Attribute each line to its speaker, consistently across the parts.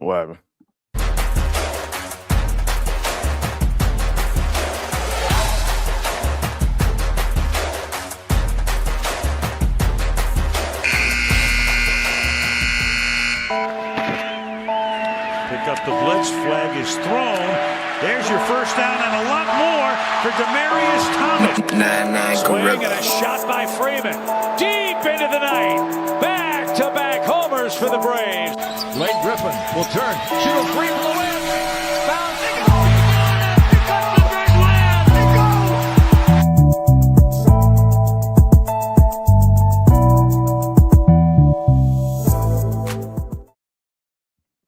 Speaker 1: What happened?
Speaker 2: Pick up the blitz. Flag is thrown. There's your first down and a lot more for Demaryius Thomas. Swing and a shot by Freeman. Deep into the night. Back-to-back homers for the Braves. Blake Griffin will turn. Shoot a three from the win. Foul. They go. Pick up the big land. They
Speaker 3: go.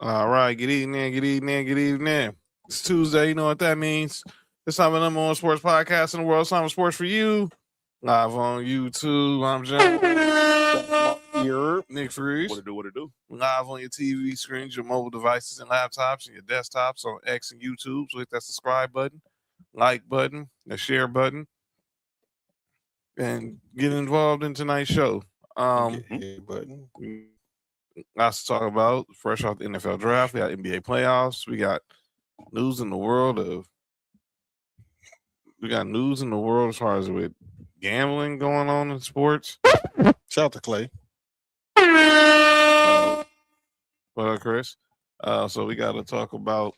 Speaker 3: All right. Good evening. It's Tuesday. You know what that means. It's time for the number one sports podcast in the world. It's time for Sports for You. Live on YouTube. I'm John. You're Nick Freeze.
Speaker 1: What it do?
Speaker 3: Live on your TV screens, your mobile devices and laptops, and your desktops on X and YouTube. So hit that subscribe button, like button, the share button, and get involved in tonight's show.
Speaker 4: Button.
Speaker 3: Lots to talk about. Fresh off the NFL draft, we got NBA playoffs. We got news in the world as far as with gambling going on in sports.
Speaker 4: Shout out to Clay.
Speaker 3: What up, Chris? So we got to talk about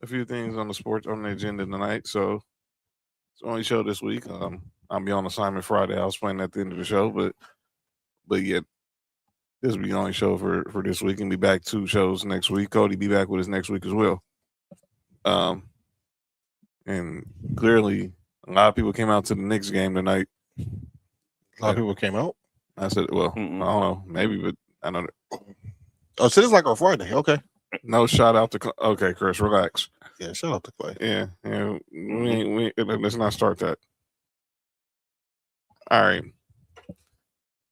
Speaker 3: a few things on the agenda tonight. So it's the only show this week. I'll be on assignment Friday. I was playing at the end of the show, but yet this will be the only show for this week, and be back 2 shows next week. Cody be back with us next week as well. And clearly a lot of people came out to the Knicks game tonight.
Speaker 4: A lot of people came out.
Speaker 3: I said, well, I don't know, maybe, but I don't know.
Speaker 4: Oh, so it's like our Friday. Okay.
Speaker 3: No shout out to okay, Chris, relax.
Speaker 4: Yeah, shout out to Clay.
Speaker 3: Yeah. Let's not start that. All right.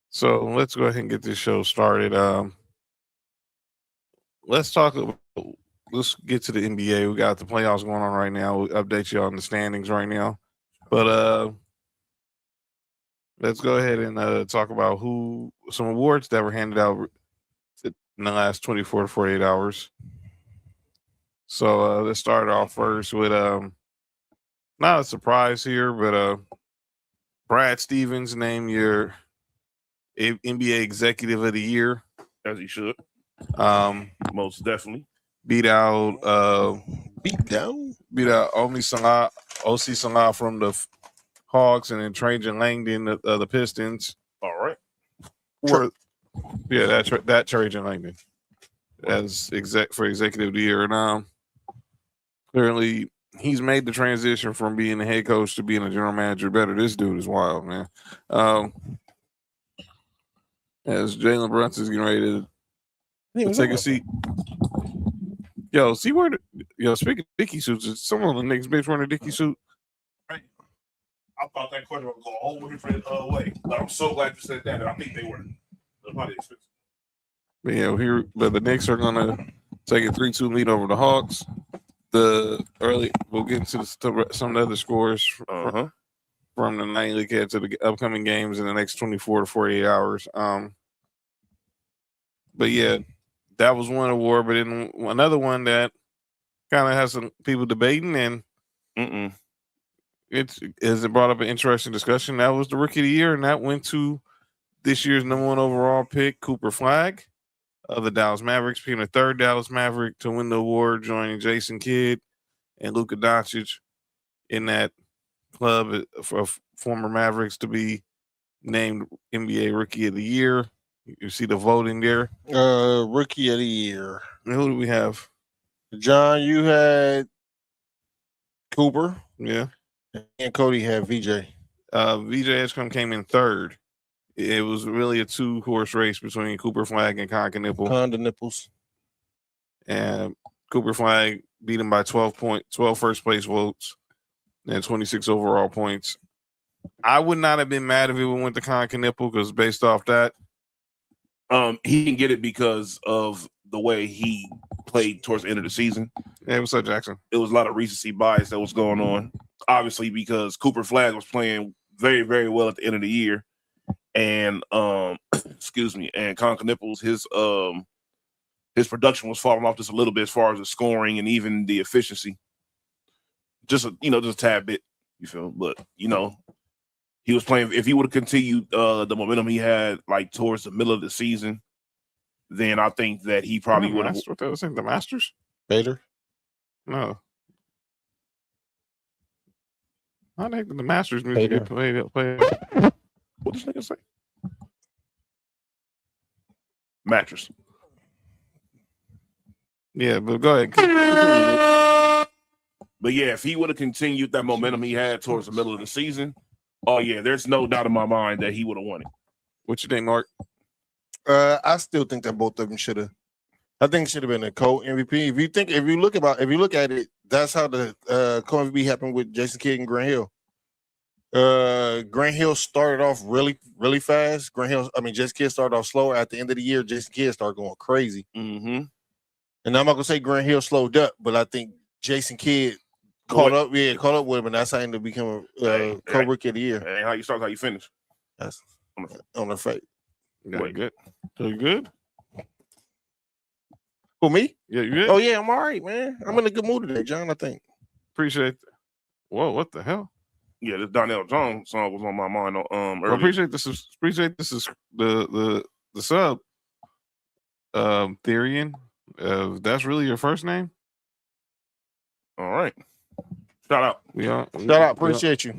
Speaker 3: So let's go ahead and get this show started. Let's get to the NBA. We got the playoffs going on right now. We'll update you on the standings right now. But let's go ahead and talk about some awards that were handed out in the last 24 to 48 hours. So let's start off first with not a surprise here, but Brad Stevens named your NBA Executive of the Year.
Speaker 1: As he should. Most definitely.
Speaker 3: Beat out Omi Salah, OC Salah from the Hawks, and then Trajan Langdon of the Pistons.
Speaker 1: All right.
Speaker 3: That Trajan Langdon as executive of the year. And clearly he's made the transition from being a head coach to being a general manager better. This dude is wild, man. As Jalen Brunson's getting ready to take a seat. Speaking of Dickie suits, is someone on the Knicks bench wearing a Dickie suit?
Speaker 1: Right. I thought that question would go all the different way, but I'm so glad you said that. I think they were probably expensive.
Speaker 3: But the Knicks are gonna take a 3-2 lead over the Hawks. We'll get into some of the other scores from the nightly head to the upcoming games in the next 24 to 48 hours. But yeah, that was one award, but then another one that kind of has some people debating, and it brought up an interesting discussion. That was the Rookie of the Year, and that went to this year's number 1 overall pick, Cooper Flagg of the Dallas Mavericks, being the 3rd Dallas Maverick to win the award, joining Jason Kidd and Luka Doncic in that club of former Mavericks to be named NBA Rookie of the Year. You see the voting there.
Speaker 4: Rookie of the Year.
Speaker 3: And who do we have?
Speaker 4: John, you had Cooper.
Speaker 3: Yeah.
Speaker 4: And Cody had VJ.
Speaker 3: VJ Edgecombe came in 3rd. It was really a 2-horse race between Cooper Flagg and Conn
Speaker 4: Nipples.
Speaker 3: And Cooper Flagg beat him by 12 first place votes and 26 overall points. I would not have been mad if it went to Conn because based off that,
Speaker 1: he can get it because of the way he played towards the end of the season.
Speaker 3: Yeah, what's up, Jackson?
Speaker 1: It was a lot of recency bias that was going on. Obviously, because Cooper Flagg was playing very, very well at the end of the year. And and Conn Nipples, his
Speaker 5: his production was falling off just a little bit as far as the scoring and even the efficiency. Just a tad bit, you feel. But he was playing. If he would have continued the momentum he had like towards the middle of the season, then I think that he probably would have.
Speaker 3: What that was saying, the Masters?
Speaker 4: Bader.
Speaker 3: No. I think the Masters music get played.
Speaker 5: What does nigga say? Mattress.
Speaker 3: Yeah, but go ahead.
Speaker 5: But yeah, if he would have continued that momentum he had towards the middle of the season, oh yeah, there's no doubt in my mind that he would have won it.
Speaker 3: What's your name, Mark?
Speaker 4: I still think that both of them should have. I think it should have been a co-MVP. If you look at it, that's how the co-MVP happened with Jason Kidd and Grant Hill. Grant Hill started off really, really fast. Jason Kidd started off slower. At the end of the year, Jason Kidd started going crazy.
Speaker 5: Mm-hmm.
Speaker 4: And I'm not gonna say Grant Hill slowed up, but I think Jason Kidd caught up with him, and that's how he ended up becoming co-rookie of the year.
Speaker 5: And how you start, how you finish.
Speaker 4: That's on the fate.
Speaker 3: Wait, good. So you good?
Speaker 4: For me?
Speaker 3: Yeah, you good?
Speaker 4: Oh yeah, I'm all right, man. I'm in a good mood today, John. I think.
Speaker 3: Appreciate that. Whoa, what the hell?
Speaker 5: Yeah, this Donnell Jones song was on my mind earlier.
Speaker 3: Well, appreciate this is the sub Therian. That's really your first name?
Speaker 5: All right. Shout out.
Speaker 4: Shout out. Appreciate you.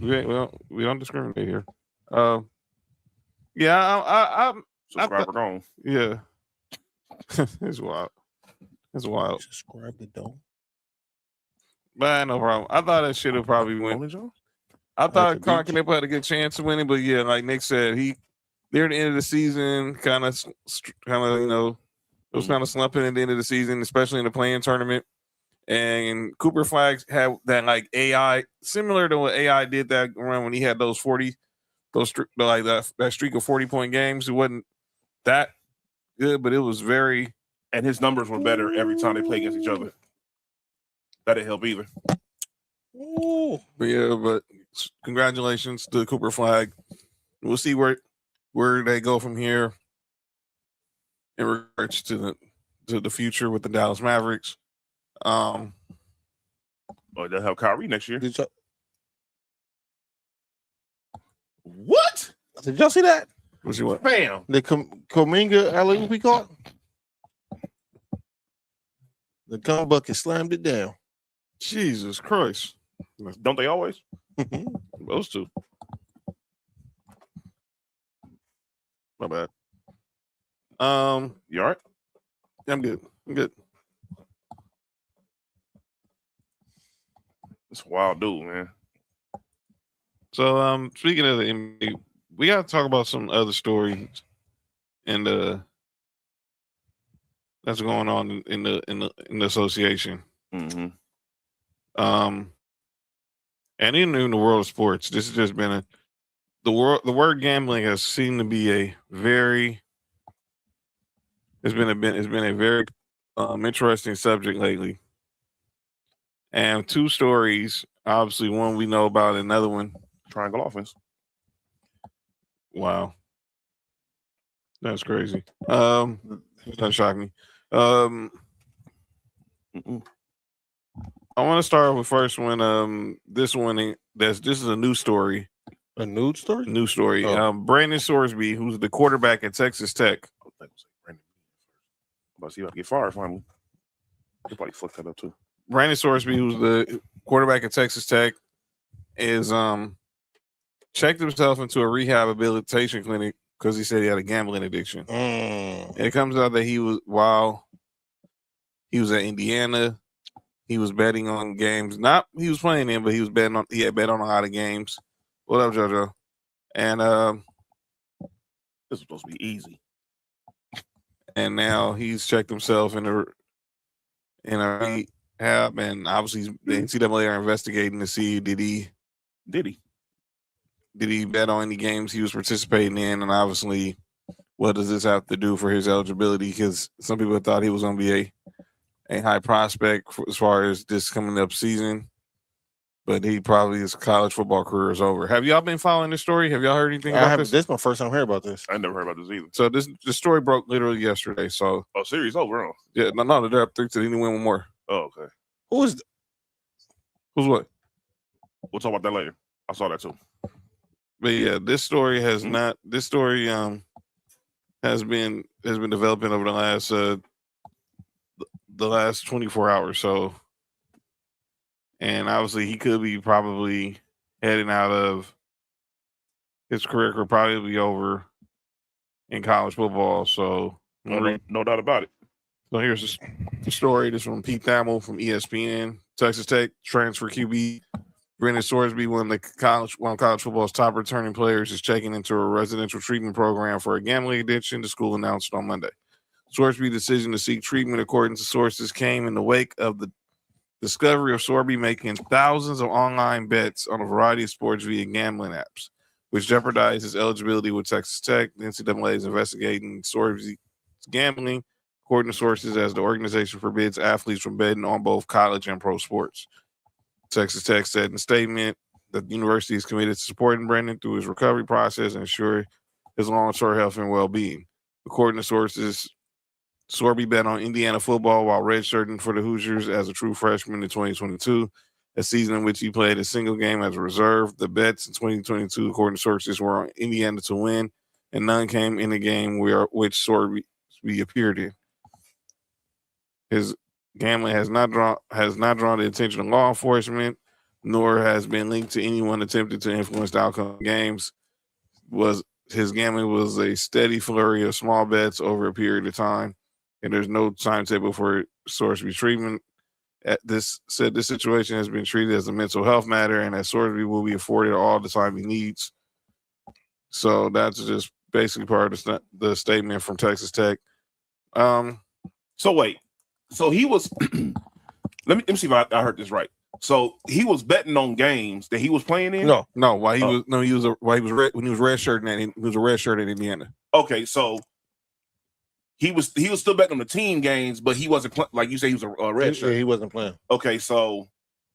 Speaker 3: We don't discriminate here. Yeah, I'm
Speaker 5: subscriber gone.
Speaker 3: Yeah. It's wild. It's wild.
Speaker 4: Subscribe to don't.
Speaker 3: But no problem. I thought that should have probably went. I thought Colin Knapp had a good chance of winning, but yeah, like Nick said, they're at the end of the season, kind of, it was kind of slumping at the end of the season, especially in the playing tournament. And Cooper Flagg had that like AI, similar to what AI did that run when he had those that streak of 40-point games. It wasn't that good, but it was very.
Speaker 5: And his numbers were better every time they play against each other. That didn't help either.
Speaker 3: Ooh. But congratulations to Cooper Flagg. We'll see where they go from here in regards to the future with the Dallas Mavericks.
Speaker 5: They'll have Kyrie next year. What?
Speaker 4: Did y'all see that?
Speaker 3: Was what?
Speaker 5: Bam.
Speaker 4: The Kuminga alley we caught. The cum bucket slammed it down.
Speaker 3: Jesus Christ!
Speaker 5: Don't they always?
Speaker 3: Those two. My bad.
Speaker 5: You all right?
Speaker 3: I'm good.
Speaker 5: It's a wild dude, man.
Speaker 3: So, speaking of the NBA, we got to talk about some other stories and that's going on in the association.
Speaker 5: Mm-hmm.
Speaker 3: And even in the world of sports, this has just been the word gambling has seemed to be a very interesting subject lately. And two stories, obviously one we know about, another one.
Speaker 5: Triangle offense.
Speaker 3: Wow. That's crazy. That shocked me. I want to start with first one. This is a news story.
Speaker 4: A nude story?
Speaker 3: News story.
Speaker 4: Oh.
Speaker 3: Brandon Sorsby, who's the quarterback at Texas Tech.
Speaker 5: I'm about to see if I can get fired finally. He'll probably fuck that up too.
Speaker 3: Brandon Sorsby, who's the quarterback at Texas Tech, is checked himself into a rehabilitation clinic because he said he had a gambling addiction. And it comes out that while he was at Indiana, he was betting on games. Not he was playing in, but he had bet on a lot of games. What up, JoJo? And
Speaker 5: this is supposed to be easy.
Speaker 3: And now he's checked himself in a rehab, and obviously the NCAA are investigating to see did he bet on any games he was participating in, and obviously what does this have to do for his eligibility? Because some people thought he was going to be a high prospect as far as this coming up season. but he probably his college football career is over. Have y'all been following this story? Have y'all heard anything
Speaker 4: I
Speaker 3: about
Speaker 4: haven't.
Speaker 3: this?
Speaker 4: This is my first time hearing about this.
Speaker 5: I never heard about this either.
Speaker 3: So the story broke literally yesterday. So
Speaker 5: Series over. Huh?
Speaker 3: yeah, no, they're up 3-2. They didn't win one more.
Speaker 5: Oh, okay.
Speaker 3: Who's what?
Speaker 5: We'll talk about that later. I saw that too.
Speaker 3: But yeah, this story has not. This story has been developing over the last 24 hours. So, and obviously he could be probably heading out of his career could probably be over in college football. So
Speaker 5: No doubt about it.
Speaker 3: So here's the story. This is from Pete Thamel from ESPN. Texas Tech transfer QB Brendan Sorsby, one of college football's top returning players, is checking into a residential treatment program for a gambling addiction, the school announced on Monday. Sorsby's decision to seek treatment, according to sources, came in the wake of the discovery of Sorsby making thousands of online bets on a variety of sports via gambling apps, which jeopardized his eligibility with Texas Tech. The NCAA is investigating Sorsby's gambling, according to sources, as the organization forbids athletes from betting on both college and pro sports. Texas Tech said in a statement that the university is committed to supporting Brendan through his recovery process and ensure his long-term health and well-being. According to sources, Sorsby bet on Indiana football while redshirting for the Hoosiers as a true freshman in 2022, a season in which he played a single game as a reserve. The bets in 2022, according to sources, were on Indiana to win, and none came in the game which Sorsby appeared in. His gambling has not drawn the attention of law enforcement, nor has been linked to anyone attempting to influence the outcome of games. His gambling was a steady flurry of small bets over a period of time, and there's no timetable for Sorsby treatment. This situation has been treated as a mental health matter, and that Sorsby will be afforded all the time he needs. So that's just basically part of the statement from Texas Tech.
Speaker 5: So wait. So he was. let me see if I heard this right. So he was betting on games that he was playing in.
Speaker 3: No. When he was redshirting in Indiana.
Speaker 5: Okay, so he was still betting on the team games, but he wasn't like you say he was a red shirt.
Speaker 4: Yeah, he wasn't playing
Speaker 5: Okay, so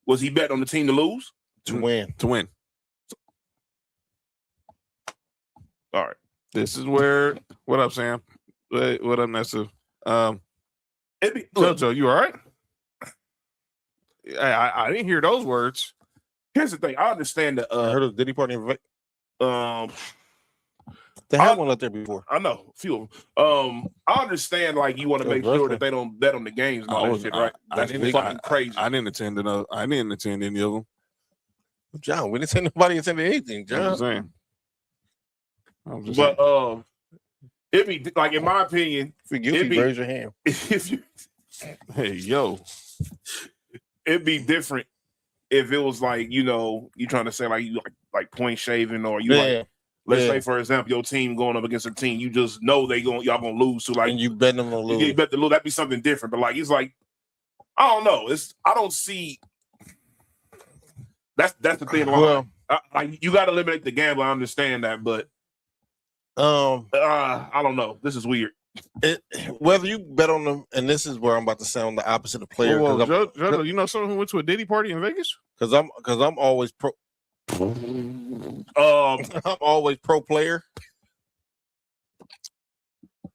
Speaker 5: was he betting on the team to lose?
Speaker 4: to win.
Speaker 3: To win.
Speaker 5: All right.
Speaker 3: This is where. What up, Sam? What up, Nessa? Jojo, you all right? I didn't hear those words.
Speaker 5: Here's the thing. I understand that.
Speaker 4: I heard of Diddy Party. They
Speaker 5: I-
Speaker 4: had one out there before.
Speaker 5: I know a few of them. I understand, like you want to make sure that they don't bet on the games and all that shit, right? That's fucking crazy.
Speaker 3: I didn't attend any of them.
Speaker 4: John, we didn't send nobody attended anything,
Speaker 3: I'm
Speaker 4: John.
Speaker 3: just saying.
Speaker 5: But it'd be like, in my opinion,
Speaker 4: If you're guilty, raise your hand.
Speaker 5: if you,
Speaker 3: hey, yo.
Speaker 5: it'd be different if it was like, you know, you trying to say like you like point shaving, or you like, let's say for example, your team going up against a team you just know y'all gonna lose to, like,
Speaker 4: and you bet them to lose.
Speaker 5: you bet the lose. That'd be something different. But like, it's like, I don't know. I don't see. That's the thing.
Speaker 4: Well,
Speaker 5: Like, you got to eliminate the gamble. I understand that, but I don't know. This is weird.
Speaker 4: Whether you bet on them, and this is where I'm about to sound the opposite of player,
Speaker 3: Whoa, Jojo, you know someone who went to a Diddy party in Vegas?
Speaker 4: because I'm always pro. I'm always pro player.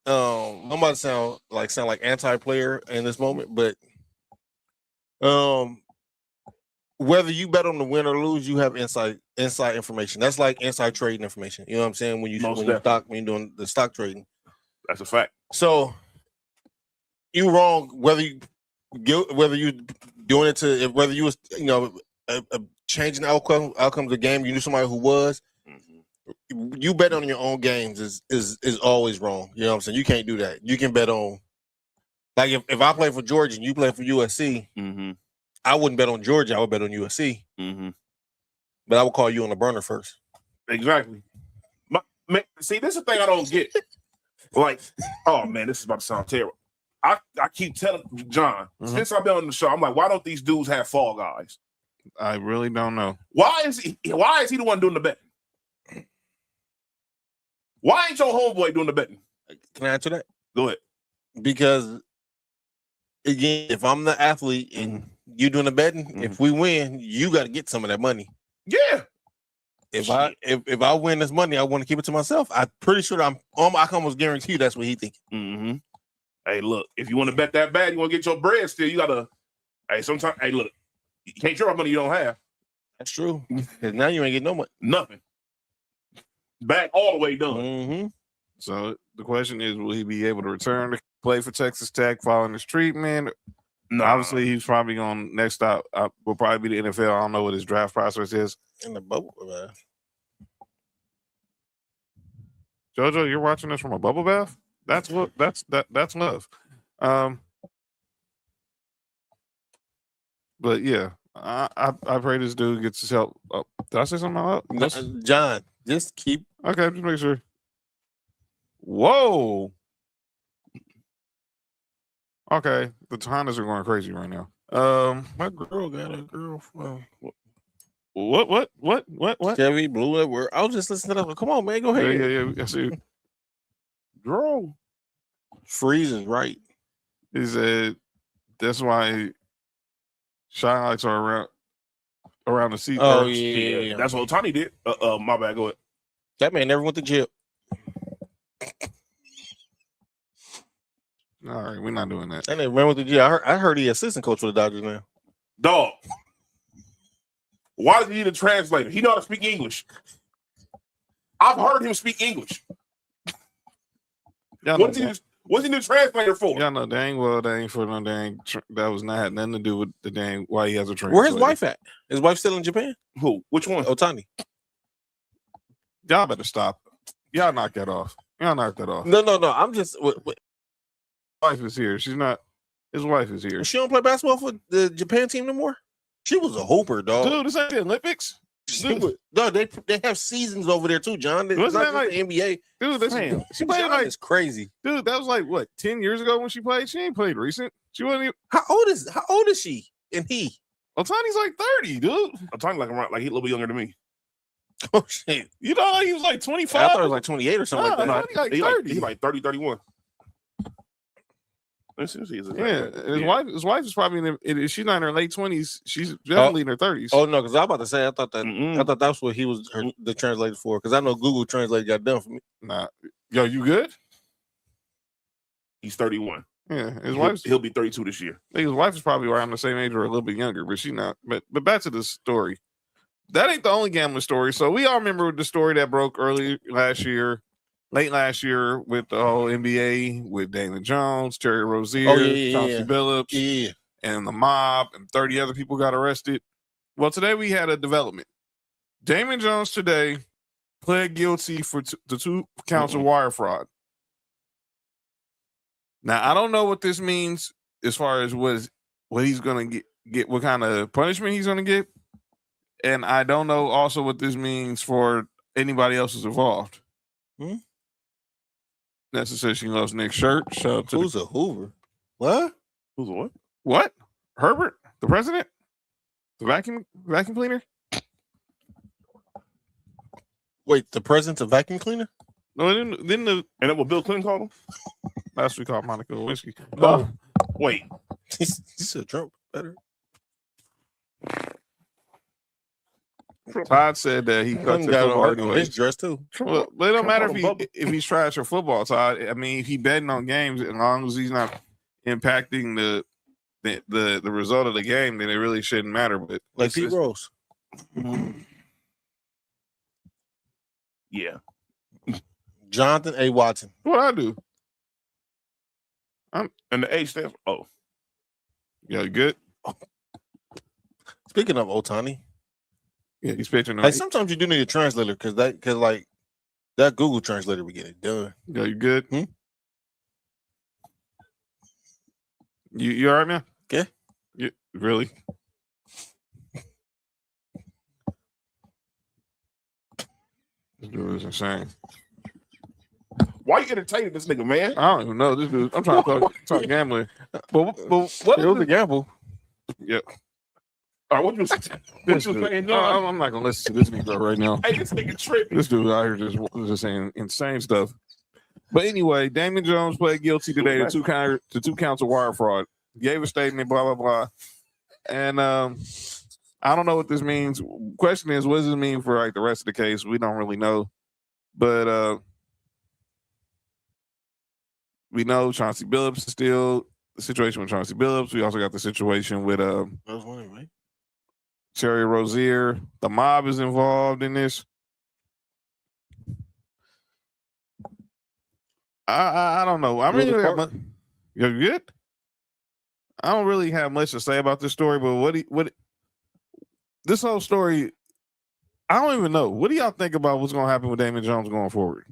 Speaker 4: I'm about to sound like anti-player in this moment, but whether you bet on the win or lose, you have inside information. That's like inside trading information. You know what I'm saying? When you're doing the stock trading.
Speaker 5: That's a fact.
Speaker 4: So you wrong whether you doing it to whether you was changing the outcome of the game. You knew somebody who was. You bet on your own games is always wrong. You know what I'm saying? You can't do that. You can bet on, like, if I play for Georgia and you play for USC, I wouldn't bet on Georgia. I would bet on USC. But I would call you on the burner first.
Speaker 5: Exactly. See, this is the thing I don't get. Like, oh man, this is about to sound terrible. I keep telling John, since I've been on the show, I'm like, why don't these dudes have fall guys?
Speaker 3: I really don't know.
Speaker 5: Why is he the one doing the betting? Why ain't your homeboy doing the betting?
Speaker 4: Can I answer that?
Speaker 5: Go ahead.
Speaker 4: Because again, if I'm the athlete and You doing the betting?
Speaker 5: Mhm.
Speaker 4: If we win, you got to get some of that money.
Speaker 5: Yeah.
Speaker 4: If I win this money, I want to keep it to myself. I'm pretty sure I can almost guarantee you that's what he thinking.
Speaker 5: Mm-hmm. Hey, look, if you want to bet that bad, you want to get your bread still, you gotta. Hey, sometimes, hey, look, you can't draw money you don't have.
Speaker 4: That's true. Because now you ain't getting no money.
Speaker 5: Nothing. Back all the way done.
Speaker 4: Mm-hmm.
Speaker 3: So the question is, will he be able to return to play for Texas Tech following his treatment?
Speaker 5: No,
Speaker 3: Obviously, he's probably going next stop. Will probably be the NFL. I don't know what his draft process is.
Speaker 4: In the bubble,
Speaker 3: Jojo, you're watching this from a bubble bath? That's what that's love. But yeah, I pray this dude gets his help. Oh, did I say something out loud?
Speaker 4: John, just keep.
Speaker 3: Okay, just make sure. Whoa. Okay, the Hondas are going crazy right now.
Speaker 4: My girl got a girl from
Speaker 3: What?
Speaker 4: Chevy Blue at work. I was just listening to that. Come on, man, go ahead.
Speaker 3: Yeah. I see. Bro,
Speaker 4: Freezing right.
Speaker 3: he said that's why shine lights are around the seat.
Speaker 4: Oh
Speaker 3: first.
Speaker 4: yeah.
Speaker 5: That's what Otani did. My bad. Go ahead.
Speaker 4: That man never went to jail.
Speaker 3: All right, we're not doing that.
Speaker 4: That man never went to jail. I heard he assistant coach for the Dodgers now.
Speaker 5: Dog. Why does he need a translator? He know how to speak English. I've heard him speak English.
Speaker 3: Y'all know
Speaker 5: What's he need a translator for?
Speaker 3: Y'all know dang well that ain't for no dang. That was not had nothing to do with the dang why he has a translator.
Speaker 4: Where his wife at? His wife still in Japan?
Speaker 5: Who? Which one?
Speaker 4: Otani.
Speaker 3: Y'all better stop. Y'all knock that off. Y'all knock that off.
Speaker 4: No. I'm just.
Speaker 3: Wife is here. She's not. His wife is here.
Speaker 4: She don't play basketball for the Japan team no more. She was a hooper, dog.
Speaker 3: Dude, this ain't the Olympics. Dude,
Speaker 4: No, they have seasons over there too, John. It's
Speaker 3: Wasn't
Speaker 4: not
Speaker 3: that
Speaker 4: just the NBA.
Speaker 3: dude, this she played
Speaker 4: John
Speaker 3: like
Speaker 4: is crazy.
Speaker 3: dude. That was like what 10 years ago when she played. She ain't played recent. She wasn't even.
Speaker 4: How old is she? And he?
Speaker 3: Otani's like 30, dude.
Speaker 5: Otani like around, like he's a little bit younger than me.
Speaker 4: Oh shit!
Speaker 3: You know, he was like
Speaker 4: I
Speaker 3: 25.
Speaker 4: thought it was like 28 or something like that.
Speaker 3: Nah, Otani like
Speaker 5: He
Speaker 3: 30.
Speaker 5: like 30, 31. Let's see.
Speaker 3: Yeah, his wife is probably she's not in her late 20s. She's definitely in her 30s.
Speaker 4: Oh no, because I was about to say I thought
Speaker 5: Mm-mm.
Speaker 4: that's what he was the translator for. Because I know Google Translate got done for me.
Speaker 3: Nah, yo, you good?
Speaker 5: He's 31.
Speaker 3: Yeah, his
Speaker 5: He'll be 32 this year.
Speaker 3: his wife is probably around the same age or a little bit younger, but she's not. But back to the story. That ain't the only gambling story. So we all remember the story that broke late last year, with the whole NBA with Daniel Jones, Terry Rozier, Chauncey Billups,
Speaker 4: Yeah.
Speaker 3: and the mob, and 30 other people got arrested. Well, today we had a development. Damon Jones today pled guilty for the 2 counts of wire fraud. Now, I don't know what this means as far as what he's going to get, what kind of punishment he's going to get. And I don't know also what this means for anybody else who's involved. Nessa says she loves Nick's shirt. Shout out to
Speaker 4: Who's a Hoover? What?
Speaker 5: Who's what?
Speaker 3: what? Herbert, the president? The vacuum cleaner?
Speaker 4: Wait, the president's a vacuum cleaner?
Speaker 3: No, then the
Speaker 5: And that what Bill Clinton called him?
Speaker 3: last we called Monica Lewinsky.
Speaker 5: Oh, wait.
Speaker 4: He said Trump better.
Speaker 3: Todd said that he cut the football anyway.
Speaker 4: His dress too.
Speaker 3: Well, but it don't matter
Speaker 5: Trump
Speaker 3: if he's trash or football, Todd. I mean, if he betting on games, as long as he's not impacting the result of the game, then it really shouldn't matter. But
Speaker 4: Like
Speaker 3: it's
Speaker 4: Pete
Speaker 3: just-
Speaker 4: Rose.
Speaker 5: Yeah.
Speaker 4: Jonathan A. Watson.
Speaker 3: what I do?
Speaker 5: And the A stands for, oh.
Speaker 3: Yeah, you good?
Speaker 4: Speaking of Otani,
Speaker 3: Yeah, he's pitching.
Speaker 4: hey, sometimes you do need a translator because like that Google translator we get it done.
Speaker 3: Yeah, you good?
Speaker 4: Hmm?
Speaker 3: You all right now?
Speaker 4: Yeah.
Speaker 3: You really? This dude is insane.
Speaker 5: Why you entertaining this nigga, man?
Speaker 3: I don't even know this dude. I'm trying to talk gambling. But what
Speaker 4: It was a gamble.
Speaker 3: Yeah.
Speaker 5: All right, what you saying? What
Speaker 3: This
Speaker 5: you
Speaker 3: dude,
Speaker 5: saying,
Speaker 3: no,
Speaker 5: John?
Speaker 3: I'm not gonna listen to this Negro right now.
Speaker 5: Hey, this nigga tripping.
Speaker 3: This dude out here just saying insane stuff. But anyway, Damon Jones pled guilty today to two counts of wire fraud. Gave a statement, blah blah blah. And I don't know what this means. Question is, what does it mean for like the rest of the case? We don't really know. But we know Chauncey Billups is still the situation with Chauncey Billups. We also got the situation with Terry Rozier. The mob is involved in this. I don't know. I really got much. You're good. I don't really have much to say about this story, but what this whole story, I don't even know. What do y'all think about what's going to happen with Damon Jones going forward?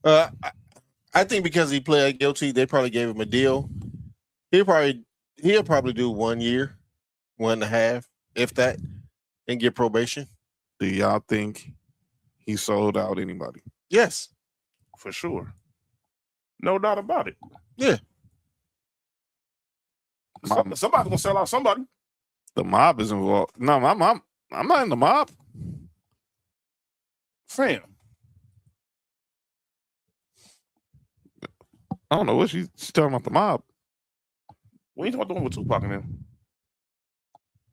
Speaker 4: I think because he pled guilty, they probably gave him a deal. He'll probably do 1 year, 1.5, if that, and get probation.
Speaker 3: Do y'all think he sold out anybody?
Speaker 4: Yes,
Speaker 5: for sure. No doubt about it.
Speaker 4: Yeah.
Speaker 5: Somebody's gonna sell out somebody.
Speaker 3: The mob is involved. No, I'm not in the mob.
Speaker 5: Fam.
Speaker 3: I don't know what she's talking about the mob.
Speaker 5: We ain't talking about the one with Tupac in there.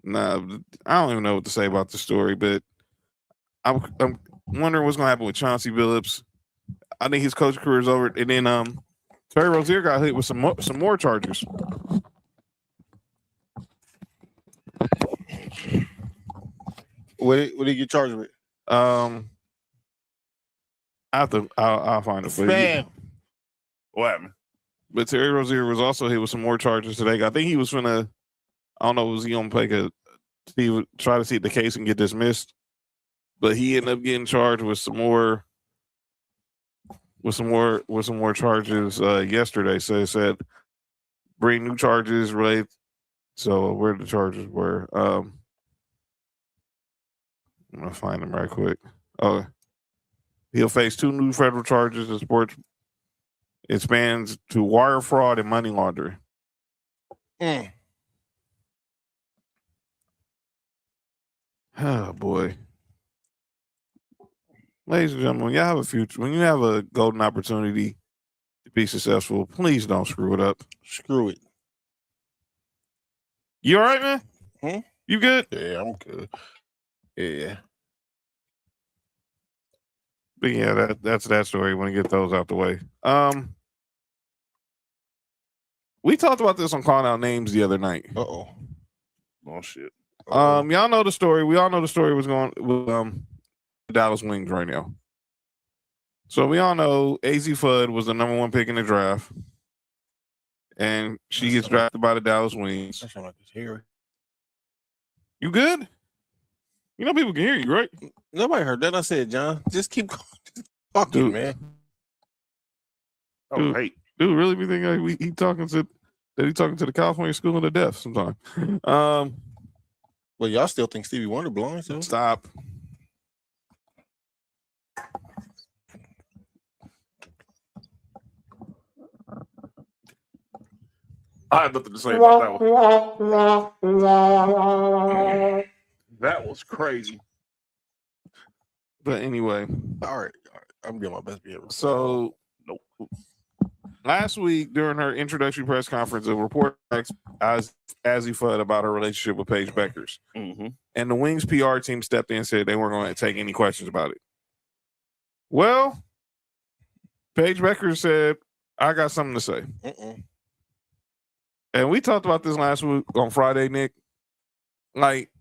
Speaker 3: Nah, I don't even know what to say about the story, but I'm wondering what's gonna happen with Chauncey Billups. I think his coaching career is over, and then Terry Rozier got hit with some more charges.
Speaker 4: What did he get charged with?
Speaker 3: I'll find it.
Speaker 4: Fam.
Speaker 5: What happened?
Speaker 3: But Terry Rozier was also hit with some more charges today. I think he was gonna. I don't know. Was he gonna try to see the case and get dismissed? But he ended up getting charged with some more charges yesterday. So it said bring new charges related. So where the charges were? I'm gonna find them right quick. Oh, he'll face 2 new federal charges in sports. It spans to wire fraud and money laundering. Oh boy. Ladies and gentlemen, when you have a future, when you have a golden opportunity to be successful, please don't screw it up.
Speaker 4: Screw it.
Speaker 3: You all right, man? You good?
Speaker 4: Yeah, I'm good. Yeah.
Speaker 3: But yeah, that's that story. Want to get those out the way. We talked about this on Calling Out Names the other night.
Speaker 5: Oh shit.
Speaker 3: Y'all know the story. We all know the story was going with the Dallas Wings right now. So we all know AZ Fudd was the number 1 pick in the draft, and she gets drafted by the Dallas Wings.
Speaker 4: That sound like it's Harry.
Speaker 3: You good? You know people can hear you, right?
Speaker 4: Nobody heard that. I said, John, just keep talking,
Speaker 3: Dude.
Speaker 4: man.
Speaker 5: Oh, hey.
Speaker 3: Dude, really be thinking like he talking to the California School of the Deaf sometime.
Speaker 4: Well, y'all still think Stevie Wonder belongs to him?
Speaker 3: Stop.
Speaker 5: I had nothing to say about that one. That was crazy.
Speaker 3: But anyway.
Speaker 4: All right. I'm doing my best behavior.
Speaker 3: So,
Speaker 5: nope.
Speaker 3: Last week during her introductory press conference, a reporter asked Azzi Fudd about her relationship with Paige Beckers.
Speaker 5: Mm-hmm.
Speaker 3: And the Wings PR team stepped in and said they weren't going to take any questions about it. Well, Paige Beckers said, I got something to say. And we talked about this last week on Friday, Nick. Like,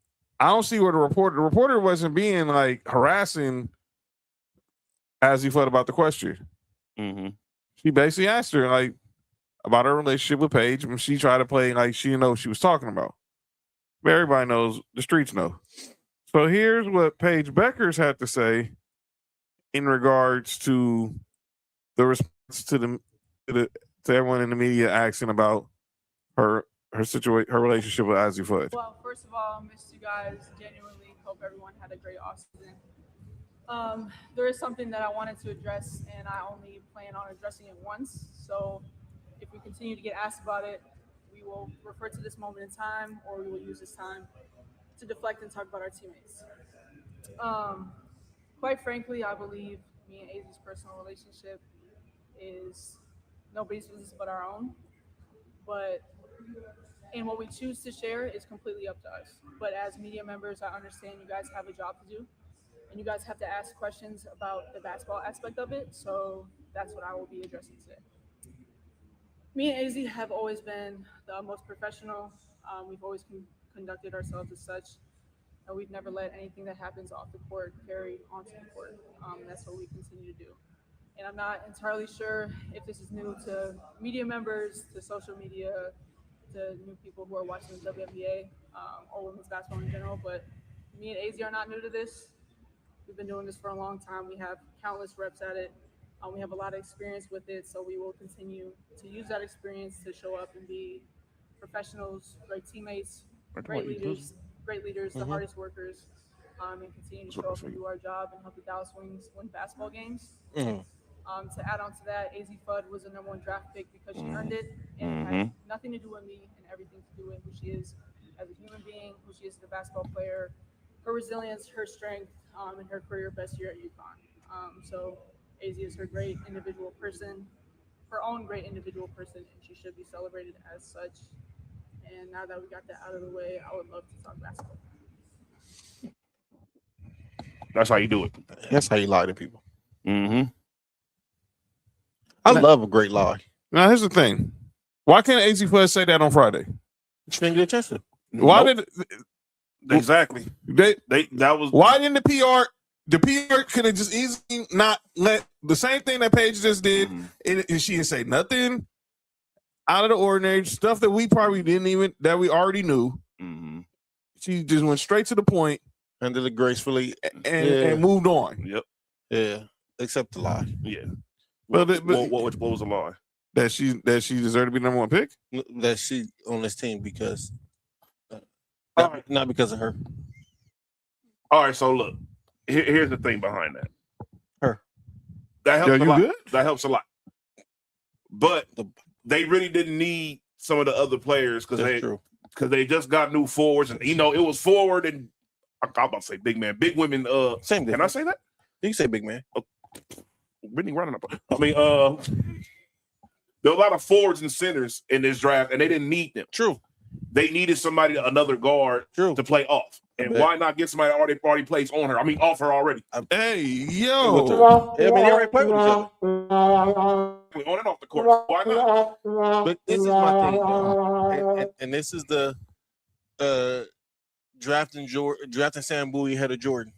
Speaker 3: I don't see where the reporter wasn't being like harassing Azzi Fudd about the question.
Speaker 5: Mm-hmm.
Speaker 3: She basically asked her like about her relationship with Paige, and she tried to play like she didn't know what she was talking about. But everybody knows, the streets know. So here's what Paige Beckers had to say in regards to the response to everyone in the media asking about her situation, her relationship with Azzi Fudd.
Speaker 6: Well, first of all, I missed you guys. Genuinely hope everyone had a great offseason. There is something that I wanted to address, and I only plan on addressing it once. So if we continue to get asked about it, we will refer to this moment in time, or we will use this time to deflect and talk about our teammates. Quite frankly, I believe me and Azzi's personal relationship is nobody's business but our own. But And what we choose to share is completely up to us. But as media members, I understand you guys have a job to do, and you guys have to ask questions about the basketball aspect of it. So that's what I will be addressing today. Me and AZ have always been the most professional. We've always conducted ourselves as such, and we've never let anything that happens off the court carry onto the court. That's what we continue to do. And I'm not entirely sure if this is new to media members, to social media, to new people who are watching the WNBA or women's basketball in general, but me and AZ are not new to this. We've been doing this for a long time. We have countless reps at it. We have a lot of experience with it, so we will continue to use that experience to show up and be professionals, great teammates, great leaders, the hardest workers, and continue to show up and do our job and help the Dallas Wings win basketball games. To add on to that, AZ Fudd was the #1 draft pick because she earned it, and it has nothing to do with me and everything to do with who she is as a human being, who she is as a basketball player, her resilience, her strength, and her career best year at UConn. So AZ is her great individual person, her own great individual person, and she should be celebrated as such. And now that we got that out of the way, I would love to talk basketball.
Speaker 5: That's how you do it.
Speaker 4: That's how you lie to people.
Speaker 5: Mm-hmm.
Speaker 4: I love a great lie.
Speaker 3: Now here's the thing: why can't AZ Fudd say that on Friday?
Speaker 4: She didn't get a chance to.
Speaker 3: Why did
Speaker 5: Exactly.
Speaker 3: they?
Speaker 5: That was
Speaker 3: Why didn't the PR? The PR could have just easily not let the same thing that Paige just did, and she didn't say nothing out of the ordinary stuff that we probably didn't even that we already knew. She just went straight to the point,
Speaker 4: handled it gracefully,
Speaker 3: and moved on.
Speaker 5: Yep.
Speaker 4: Yeah. Except the lie.
Speaker 5: Yeah.
Speaker 3: But
Speaker 5: what was the lie?
Speaker 3: That she deserved to be #1 pick.
Speaker 4: That she on this team because not because of her.
Speaker 5: All right. So look, here's the thing behind that.
Speaker 4: Her.
Speaker 5: That helps a lot.
Speaker 3: Good?
Speaker 5: That helps a lot. But they really didn't need some of the other players because they just got new forwards, and it was forward and I'm about to say big man, big women.
Speaker 4: Same.
Speaker 5: Can I say that?
Speaker 4: You can say big man.
Speaker 5: Brittany running up. I mean, there were a lot of forwards and centers in this draft, and they didn't need them.
Speaker 4: True.
Speaker 5: They needed somebody, another guard, to play off. And why not get somebody that already plays on her? I mean, off her already.
Speaker 3: Hey, yo.
Speaker 4: I mean, they already played with each other.
Speaker 5: On and off the court. Why not?
Speaker 4: But this is my thing, though. And this is the drafting Sam Bowie ahead of Jordan.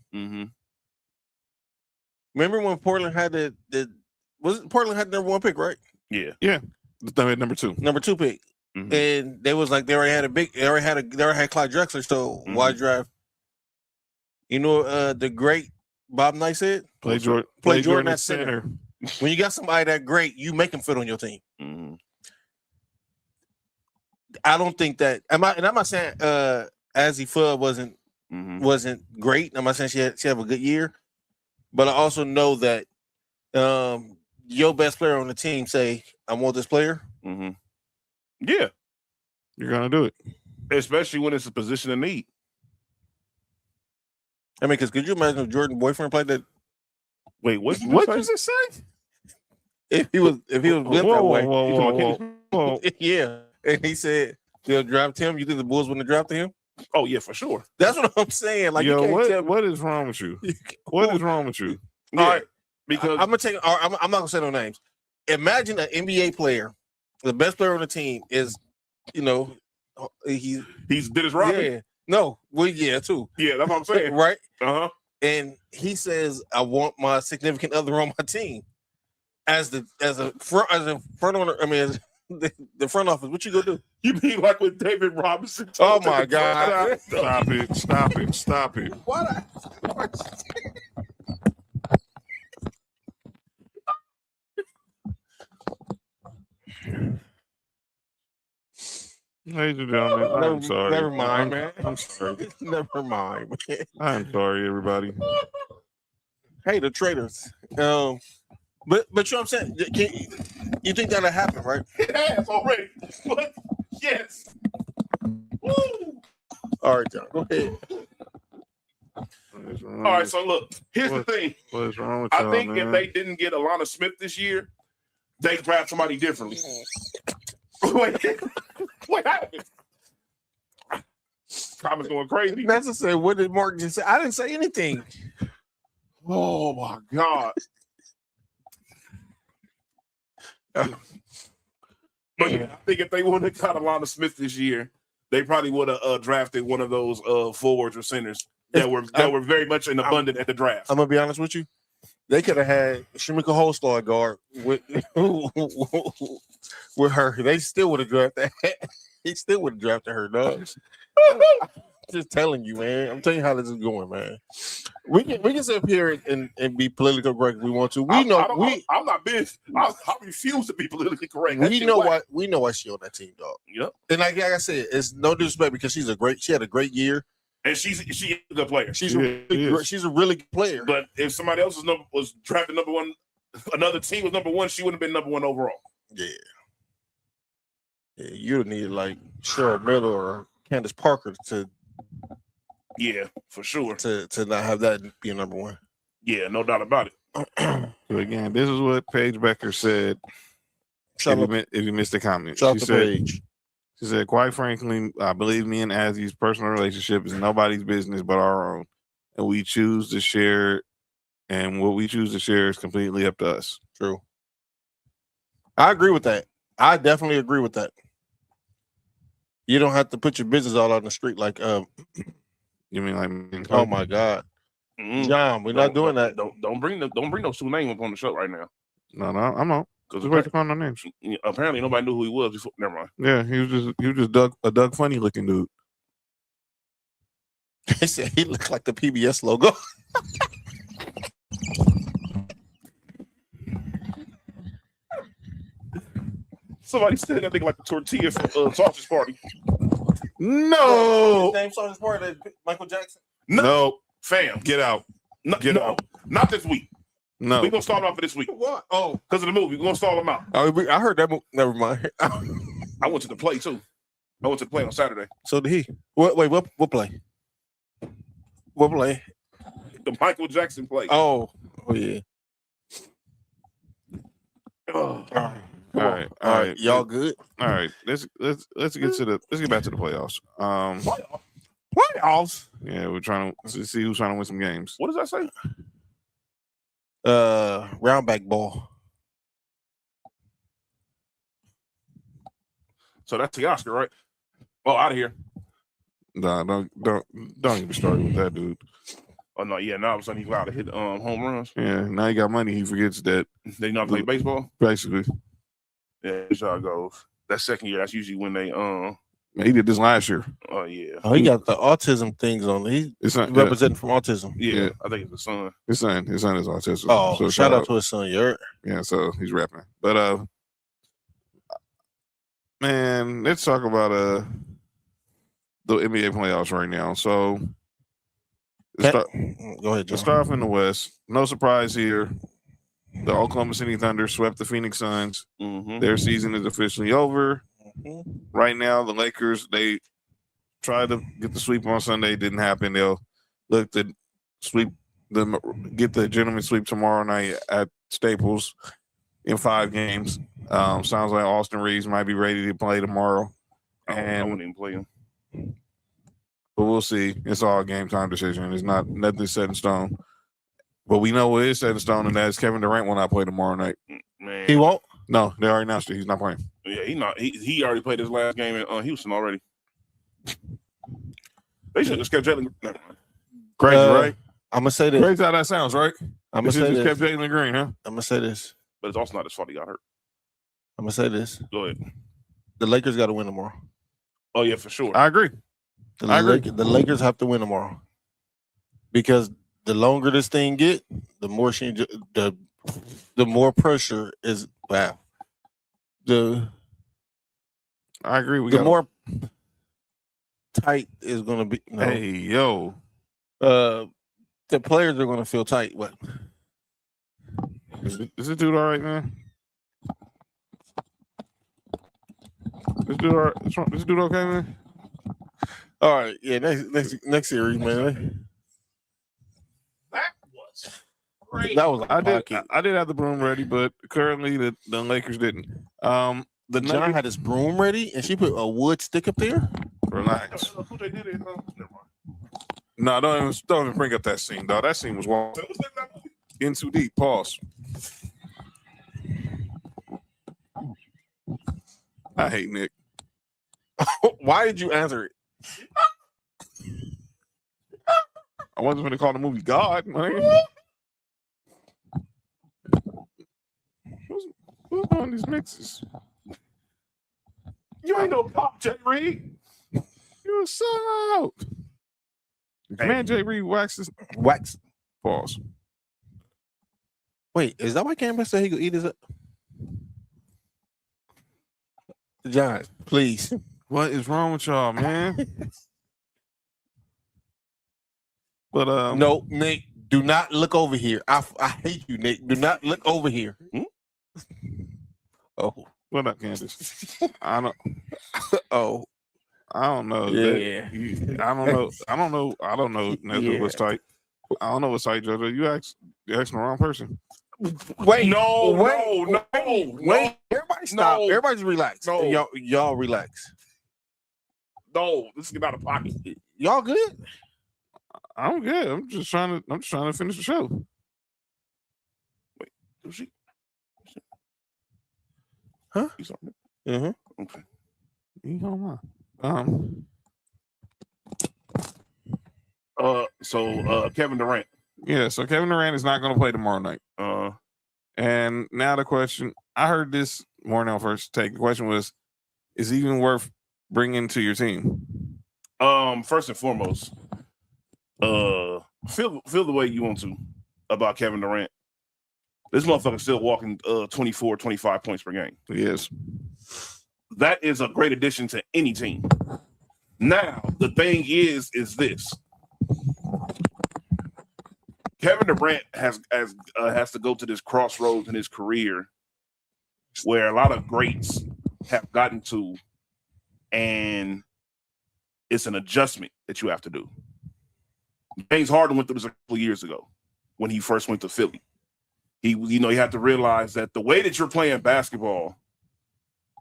Speaker 4: Remember when Portland had Portland had the #1 pick, right?
Speaker 5: Yeah.
Speaker 3: #2.
Speaker 4: #2 pick. And they was like they already had Clyde Drexler, so why draft? You know the great Bob Knight said?
Speaker 3: Play Jordan at center.
Speaker 4: When you got somebody that great, you make them fit on your team. I don't think that I'm not saying Azzy Fudd wasn't great. I'm not saying she had a good year. But I also know that your best player on the team say, I want this player.
Speaker 5: Yeah.
Speaker 3: You're going to do it.
Speaker 5: Especially when it's a position of need.
Speaker 4: I mean, because could you imagine if Jordan's boyfriend played that?
Speaker 5: Wait, what
Speaker 3: did it say?
Speaker 4: If he was built that way.
Speaker 3: Whoa.
Speaker 4: Yeah. And he said they'll draft him. You think the Bulls wouldn't have drafted him?
Speaker 5: Oh, yeah, for sure.
Speaker 4: That's what I'm saying. Like,
Speaker 3: yo,
Speaker 4: you can't tell me.
Speaker 3: What is wrong with you? What is wrong with you?
Speaker 5: Yeah.
Speaker 4: All right.
Speaker 5: Because
Speaker 4: I'm not gonna say no names. Imagine an NBA player, the best player on the team is, he's
Speaker 5: Dennis Rodman.
Speaker 4: Yeah. No, well, yeah, too.
Speaker 5: Yeah, that's what I'm saying.
Speaker 4: Right?
Speaker 5: And
Speaker 4: he says, I want my significant other on my team. As a front owner, I mean, as the front office, what you gonna do?
Speaker 5: You mean like with David Robinson?
Speaker 4: Oh my God.
Speaker 3: Stop it.
Speaker 4: What?
Speaker 3: Ladies and gentlemen, I'm sorry.
Speaker 4: Never mind, man.
Speaker 3: I'm sorry.
Speaker 4: Never mind, man.
Speaker 3: I'm sorry, everybody.
Speaker 4: Hey, the traitors. But you know what I'm saying? You think that'll happen, right?
Speaker 5: It has already. But yes. Woo.
Speaker 4: All right, John. Go ahead.
Speaker 5: All right, so look, here's the thing.
Speaker 3: What's wrong with
Speaker 5: I
Speaker 3: y'all,
Speaker 5: think
Speaker 3: man?
Speaker 5: if they didn't get Alana Smith this year, they draft somebody differently. Wait, what happened? comments going crazy.
Speaker 4: That's what I said. What did Mark just say? I didn't say anything.
Speaker 5: Oh my God. But yeah, I think if they would have got Alana Smith this year, they probably would have drafted one of those forwards or centers that were very much in abundant at the draft.
Speaker 4: I'm gonna be honest with you. They could have had Shamika Holstar guard with with her. They still would have drafted. He still would have drafted her, dog. Just telling you, man. I'm telling you how this is going, man. We can sit up here and be politically correct if we want to.
Speaker 5: I'm not being. I refuse to be politically correct.
Speaker 4: We know why she on that team, dog.
Speaker 5: Yep.
Speaker 4: And like I said, it's no disrespect because she had a great year.
Speaker 5: And she is a good player.
Speaker 4: She's a really good player.
Speaker 5: But if somebody else was drafted number one, another team was number one, she wouldn't have been number one overall.
Speaker 4: Yeah. Yeah, you'd have needed like Cheryl Miller or Candace Parker to
Speaker 5: for sure.
Speaker 4: To not have that be number one.
Speaker 5: Yeah, no doubt about it.
Speaker 3: So again, this is what Paige Becker said. If you missed the comment,
Speaker 4: she said,
Speaker 3: She said, quite frankly, I believe me and Azzy's personal relationship is nobody's business but our own. And we choose to share, and what we choose to share is completely up to us.
Speaker 4: True. I agree with that. I definitely agree with that. You don't have to put your business all on the street like
Speaker 3: you mean like
Speaker 4: oh my God. John, we're not doing that.
Speaker 5: Don't bring those two names up on the show right now.
Speaker 3: No, I'm not. Because we're calling our names.
Speaker 5: Apparently nobody knew who he was before. Never mind.
Speaker 3: Yeah, he was just a Doug Funny looking dude.
Speaker 4: They said he looked like the PBS logo.
Speaker 5: Somebody said that thing like a tortilla from Sausage Party.
Speaker 3: No.
Speaker 4: Name Sausage Party, Michael Jackson.
Speaker 3: No,
Speaker 5: fam,
Speaker 3: get out.
Speaker 5: Get out. Not this week.
Speaker 3: No,
Speaker 5: we're gonna start off for this week.
Speaker 4: What? Oh,
Speaker 5: because of the movie, we're gonna stall them out.
Speaker 4: I heard that. Never mind.
Speaker 5: I went to the play too. I went to the play on Saturday.
Speaker 4: So did he? What play? What play?
Speaker 5: The Michael Jackson play.
Speaker 4: Oh yeah.
Speaker 5: Oh.
Speaker 3: All right.
Speaker 4: Y'all good?
Speaker 3: All right. Let's get back to the playoffs.
Speaker 4: Playoffs?
Speaker 3: Yeah, we're trying to see who's trying to win some games.
Speaker 5: What does that say?
Speaker 4: Round back ball.
Speaker 5: So that's the Oscar, right? Oh, out of here.
Speaker 3: Nah, don't even start with that, dude.
Speaker 5: Oh no, yeah. Now all of a sudden he's allowed to hit home runs.
Speaker 3: Yeah, now he got money. He forgets that
Speaker 5: they not play baseball.
Speaker 3: Basically,
Speaker 5: yeah. That's how it goes. That second year, that's usually when they
Speaker 3: he did this last year.
Speaker 5: Oh yeah.
Speaker 4: Oh, he got the autism things on. He's representing from autism.
Speaker 5: Yeah, I think it's the son.
Speaker 3: His son is autistic.
Speaker 4: Oh,
Speaker 3: so
Speaker 4: shout out to his son.
Speaker 3: Yeah, so he's rapping. But man, let's talk about the NBA playoffs right now. So
Speaker 4: go ahead, John.
Speaker 3: Let's start off in the West. No surprise here. The Oklahoma City Thunder swept the Phoenix Suns.
Speaker 5: Mm-hmm.
Speaker 3: Their season is officially over.
Speaker 4: Mm-hmm.
Speaker 3: Right now, the Lakers, they tried to get the sweep on Sunday. It didn't happen. They'll look to get the gentleman sweep tomorrow night at Staples in 5 games. Sounds like Austin Reeves might be ready to play tomorrow.
Speaker 5: I wouldn't even play him.
Speaker 3: But we'll see. It's all a game time decision. It's nothing set in stone. But we know what is set in stone, and that is Kevin Durant will not play tomorrow night.
Speaker 5: Man,
Speaker 4: he won't?
Speaker 3: No, they already announced it. He's not playing.
Speaker 5: Yeah, he already played his last game in Houston already. They should have kept Jalen.
Speaker 3: Crazy, right?
Speaker 4: I'm gonna say this.
Speaker 3: Crazy how that sounds, right?
Speaker 4: I'm gonna say this.
Speaker 3: Kept Jalen Green, huh?
Speaker 4: I'm gonna say this.
Speaker 5: But it's also not his fault he got hurt.
Speaker 4: I'm gonna say this.
Speaker 5: Go ahead.
Speaker 4: The Lakers got to win tomorrow.
Speaker 5: Oh yeah, for sure.
Speaker 3: I agree.
Speaker 4: The Lakers have to win tomorrow because the longer this thing get, the more the more pressure is. Wow.
Speaker 3: I agree.
Speaker 4: The more tight is going to be. No.
Speaker 3: Hey, yo.
Speaker 4: The players are going to feel tight. What?
Speaker 3: Is this dude all right, man? This dude all right? This dude okay, man?
Speaker 4: All right. Yeah, next series, man.
Speaker 5: That was great.
Speaker 4: That was
Speaker 3: I did have the broom ready, but currently the Lakers didn't. The
Speaker 4: John had his broom ready, and she put a wood stick up there.
Speaker 3: Relax.
Speaker 5: Who they did it? Never mind.
Speaker 3: No, don't even bring up that scene, dog. That scene was wild.
Speaker 5: So what's that movie?
Speaker 3: In too deep. Pause. I hate Nick.
Speaker 4: Why did you answer it?
Speaker 3: I wasn't going to call the movie God, man. Who's doing these mixes?
Speaker 5: You ain't no Pop J. Reed.
Speaker 3: You're a sellout. Man, Jay Reed waxes.
Speaker 4: Wax.
Speaker 3: Pause.
Speaker 4: Wait, is that why Cameron said he could eat his? John, please.
Speaker 3: What is wrong with y'all, man? But
Speaker 4: No, Nick, do not look over here. I hate you, Nick. Do not look over here. Oh,
Speaker 3: what up, Candace? I don't know.
Speaker 4: Yeah.
Speaker 3: I don't know. Nothing was tight. I don't know what's tight, JoJo. You asked the wrong person.
Speaker 4: wait,
Speaker 5: No.
Speaker 4: wait. Everybody stop.
Speaker 5: No.
Speaker 4: Everybody just relax.
Speaker 5: No.
Speaker 4: Y'all relax.
Speaker 5: No, this is out of pocket.
Speaker 4: Y'all good?
Speaker 3: I'm good. I'm just trying to finish the show.
Speaker 5: Was she?
Speaker 4: Huh?
Speaker 5: You saw me?
Speaker 4: Mm-hmm.
Speaker 5: Okay.
Speaker 3: You don't mind.
Speaker 5: So Kevin Durant.
Speaker 3: Yeah, so Kevin Durant is not going to play tomorrow night. And now the question, I heard this morning on First Take. The question was, is it even worth bringing to your team?
Speaker 5: First and foremost, feel the way you want to about Kevin Durant. This motherfucker still walking 24, 25 points per game.
Speaker 3: Yes.
Speaker 5: That is a great addition to any team. Now, the thing is this. Kevin Durant has to go to this crossroads in his career where a lot of greats have gotten to, and it's an adjustment that you have to do. James Harden went through this a couple of years ago when he first went to Philly. You have to realize that the way that you're playing basketball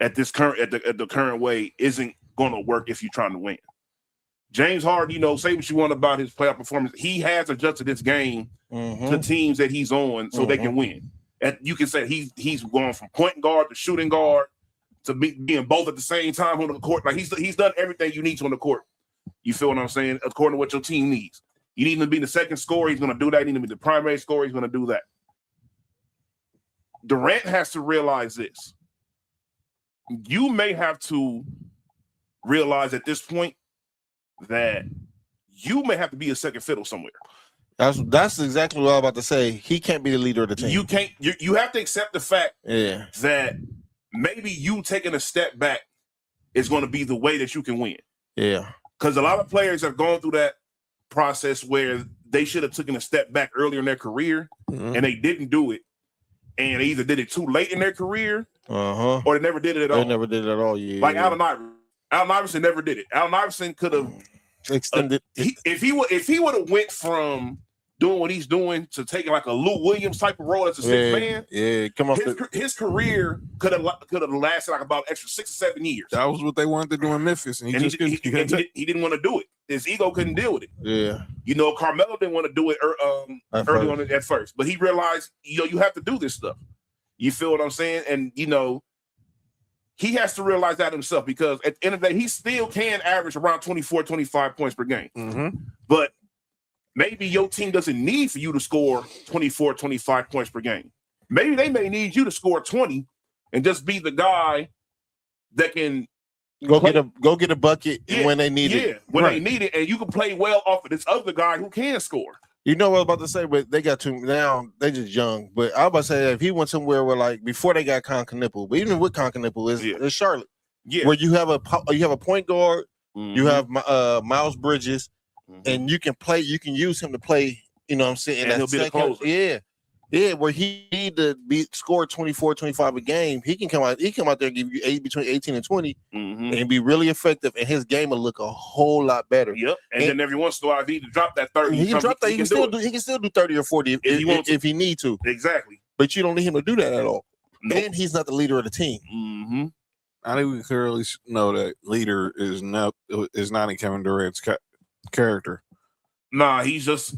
Speaker 5: at the current way isn't going to work if you're trying to win. James Harden, say what you want about his playoff performance. He has adjusted his game to teams that he's on so they can win. And you can say he's going from point guard to shooting guard to being both at the same time on the court. Like he's done everything you need to on the court. You feel what I'm saying? According to what your team needs. You need him to be the second scorer. He's going to do that. You need him to be the primary scorer. He's going to do that. Durant has to realize this. You may have to realize at this point that you may have to be a second fiddle somewhere.
Speaker 4: That's exactly what I was about to say. He can't be the leader of the team.
Speaker 5: You can't. You have to accept the fact
Speaker 4: that
Speaker 5: maybe you taking a step back is going to be the way that you can win.
Speaker 4: Yeah,
Speaker 5: because a lot of players have gone through that process where they should have taken a step back earlier in their career and they didn't do it, and they either did it too late in their carear or they never did it at all.
Speaker 4: They never did it at all. Yeah,
Speaker 5: like Allen Iverson never did it. Allen Iverson could have
Speaker 4: extended
Speaker 5: if he would have went from doing what he's doing to taking like a Lou Williams type of role as a sixth man.
Speaker 4: Yeah, come on.
Speaker 5: His career could have lasted like about extra 6 or 7 years.
Speaker 3: That was what they wanted to do in Memphis, and he
Speaker 5: didn't want to do it. His ego couldn't deal with it.
Speaker 4: Yeah,
Speaker 5: Carmelo didn't want to do it early on at first, but he realized you have to do this stuff. You feel what I'm saying? And he has to realize that himself, because at the end of the day, he still can average around 24, 25 points per game. But maybe your team doesn't need for you to score 24, 25 points per game. Maybe they may need you to score 20 and just be the guy that can
Speaker 4: go get a bucket when they need it.
Speaker 5: When they need it, and you can play well off of this other guy who can score.
Speaker 4: You know what I was about to say, but they got to now. They just young. But I was about to say, if he went somewhere where, like, before they got Conconnipple, but even with Conconnipple, is Charlotte, where you have a point guard, you have Miles Bridges, and you can use him to play. You know what I'm saying?
Speaker 5: And he'll be the closer.
Speaker 4: Yeah, where he need to score 24, 25 a game. He can come out there and give you between 18 and 20 and be really effective, and his game will look a whole lot better.
Speaker 5: Yep. And then every once in a while, if he can drop that 30,
Speaker 4: he can drop that. He can still do 30 or 40 if he need to.
Speaker 5: Exactly.
Speaker 4: But you don't need him to do that at all. No. And he's not the leader of the team.
Speaker 3: I think we clearly know that leader is not in Kevin Durant's character.
Speaker 5: Nah, he's just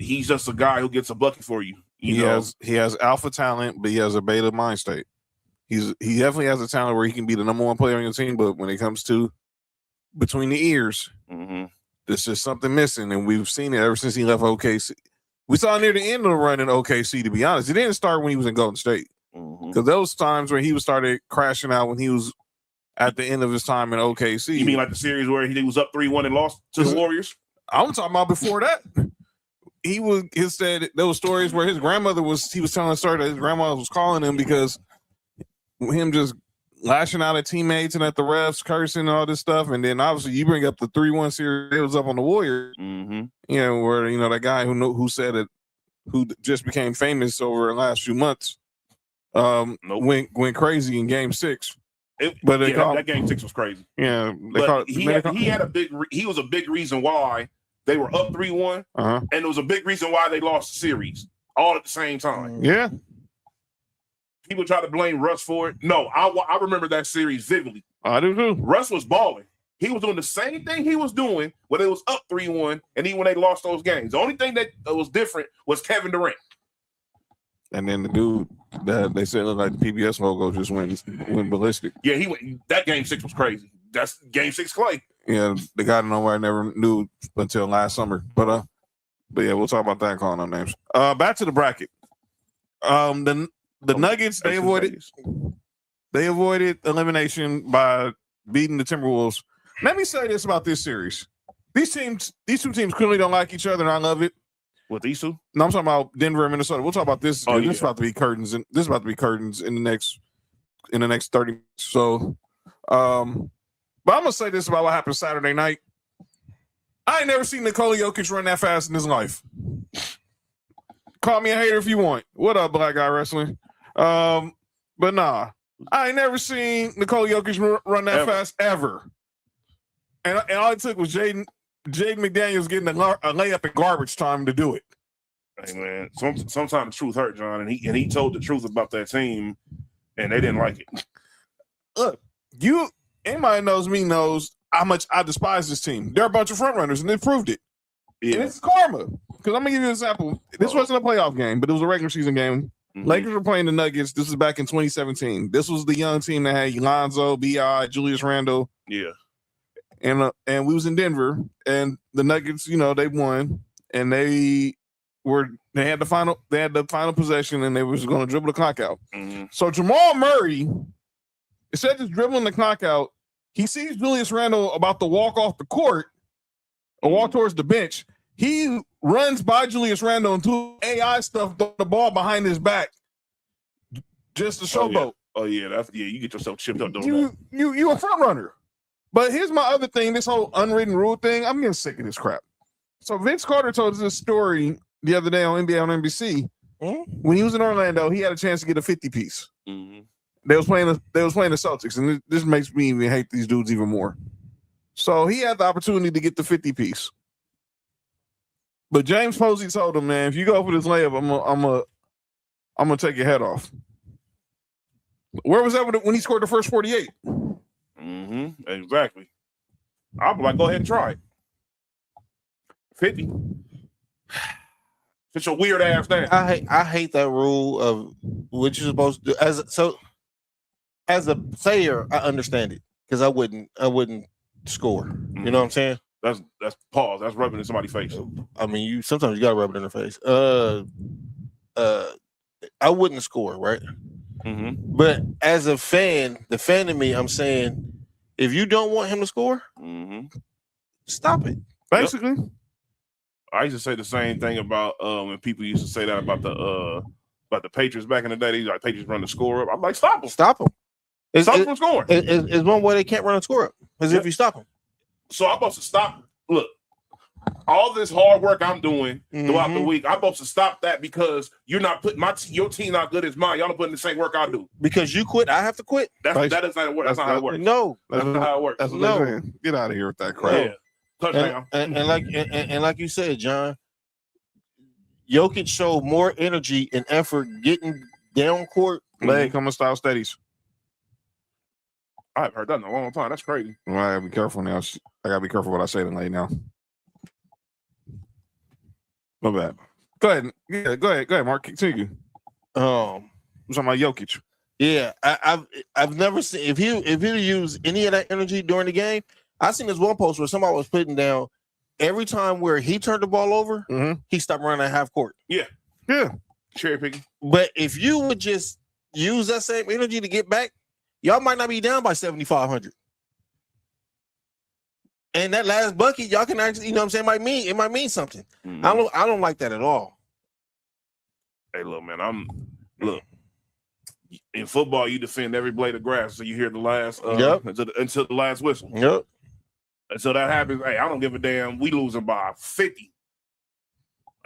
Speaker 5: a guy who gets a bucket for you.
Speaker 3: He has alpha talent, but he has a beta mind state. He definitely has a talent where he can be the number one player on your team, but when it comes to between the ears, there's just something missing, and we've seen it ever since he left OKC. We saw near the end of the run in OKC. To be honest, it didn't start when he was in Golden State, because those times where he started crashing out when he was at the end of his time in OKC.
Speaker 5: You mean like the series where he was up 3-1 and lost to the Warriors?
Speaker 3: I'm talking about before that. He said there was stories where he was telling a story that his grandmother was calling him because him just lashing out at teammates and at the refs, cursing and all this stuff. And then obviously you bring up the 3-1 series, it was up on the Warriors. Where that guy who said it, who just became famous over the last few months, went crazy in Game 6.
Speaker 5: That Game 6 was crazy.
Speaker 3: Yeah,
Speaker 5: he was a big reason why they were up 3-1, and it was a big reason why they lost the series all at the same time.
Speaker 3: Yeah.
Speaker 5: People try to blame Russ for it. No, I remember that series vividly.
Speaker 3: I do too.
Speaker 5: Russ was balling. He was doing the same thing he was doing when it was up 3-1, and even when they lost those games. The only thing that was different was Kevin Durant.
Speaker 3: And then the dude that they said looked like the PBS logo just went ballistic.
Speaker 5: Yeah, he went. That Game 6 was crazy. That's Game 6 Clay.
Speaker 3: Yeah, the guy nowhere I never knew until last summer. But yeah, we'll talk about that, calling on names. Back to the bracket. The Nuggets, they avoided elimination by beating the Timberwolves. Let me say this about this series. These two teams clearly don't like each other, and I love it.
Speaker 5: What, these two?
Speaker 3: No, I'm talking about Denver and Minnesota. We'll talk about this.
Speaker 5: Oh,
Speaker 3: This is about to be curtains, and this is about to be curtains in the next 30 minutes. So, but I'm gonna say this about what happened Saturday night. I ain't never seen Nikola Jokic run that fast in his life. Call me a hater if you want. What up, Black Guy Wrestling? But nah, I ain't never seen Nikola Jokic run that fast ever. And all it took was Jaden McDaniels getting a layup in garbage time to do it.
Speaker 5: Hey man, sometimes the truth hurt, John, and he told the truth about that team, and they didn't like it.
Speaker 3: Look, anybody knows me knows how much I despise this team. They're a bunch of front runners, and they proved it.
Speaker 5: Yeah.
Speaker 3: And it's karma. Because I'm gonna give you an example. This wasn't a playoff game, but it was a regular season game. Lakers were playing the Nuggets. This was back in 2017. This was the young team that had Lonzo, B.I., Julius Randle.
Speaker 5: Yeah.
Speaker 3: And we was in Denver, and the Nuggets, they won, and they had the final possession, and they was going to dribble the clock out. So Jamal Murray, instead of just dribbling the clock out, he sees Julius Randle about to walk off the court or walk towards the bench. He runs by Julius Randle and do AI stuff, the ball behind his back, just to showboat.
Speaker 5: Oh yeah, you get yourself chipped up doing that.
Speaker 3: You a front runner. But here's my other thing, this whole unwritten rule thing, I'm getting sick of this crap. So Vince Carter told us this story the other day on NBA on NBC. When he was in Orlando, he had a chance to get a 50-piece. They was playing the Celtics, and this makes me even hate these dudes even more. So he had the opportunity to get the 50-piece. But James Posey told him, man, if you go for this layup, I'm gonna take your head off. Where was that when he scored the first 48?
Speaker 5: Exactly. I'll be like, go ahead and try it. 50. It's a weird ass thing.
Speaker 4: I hate that rule of what you're supposed to do. As a player, I understand it because I wouldn't score. You know what I'm saying?
Speaker 5: That's pause. That's rubbing in somebody's face.
Speaker 4: I mean, sometimes you gotta rub it in their face. I wouldn't score, right? But as a fan, the fan in me, I'm saying, if you don't want him to score, stop it.
Speaker 3: Basically.
Speaker 5: I used to say the same thing about when people used to say that about the Patriots back in the day. They like Patriots run the score up. I'm like, stop them.
Speaker 4: Stop them.
Speaker 5: Stop them from scoring.
Speaker 4: It's one way they can't run a score up is if you stop them.
Speaker 5: So I'm supposed to stop. Look, all this hard work I'm doing throughout the week, I'm supposed to stop that because you're not putting your team not good as mine. Y'all not putting the same work I do.
Speaker 4: Because you quit, I have to quit.
Speaker 5: That is not work. That's not how it works.
Speaker 4: No,
Speaker 5: that's not how it works.
Speaker 3: That's no. Get out of here with that crap.
Speaker 5: Yeah. Touchdown.
Speaker 4: And like you said, John, Jokic showed more energy and effort getting down court.
Speaker 3: Leg coming style steadies.
Speaker 5: I haven't heard that in a long time. That's crazy.
Speaker 3: Well, I gotta be careful now. I gotta be careful what I say tonight now. My bad. Go ahead. Yeah, go ahead, Mark. Continue. I'm talking about Jokic.
Speaker 4: Yeah, I've never seen if he used any of that energy during the game. I seen this one post where somebody was putting down every time where he turned the ball over, he stopped running at half court.
Speaker 3: Yeah.
Speaker 5: Cherry picking.
Speaker 4: But if you would just use that same energy to get back, y'all might not be down by 7,500. And that last bucket, y'all can actually, you know what I'm saying, it might mean something. I don't like that at all.
Speaker 5: Hey, look, man, look. In football, you defend every blade of grass so you hear the last until the last whistle.
Speaker 4: Yep.
Speaker 5: Until that happens, hey, I don't give a damn. We losing by 50.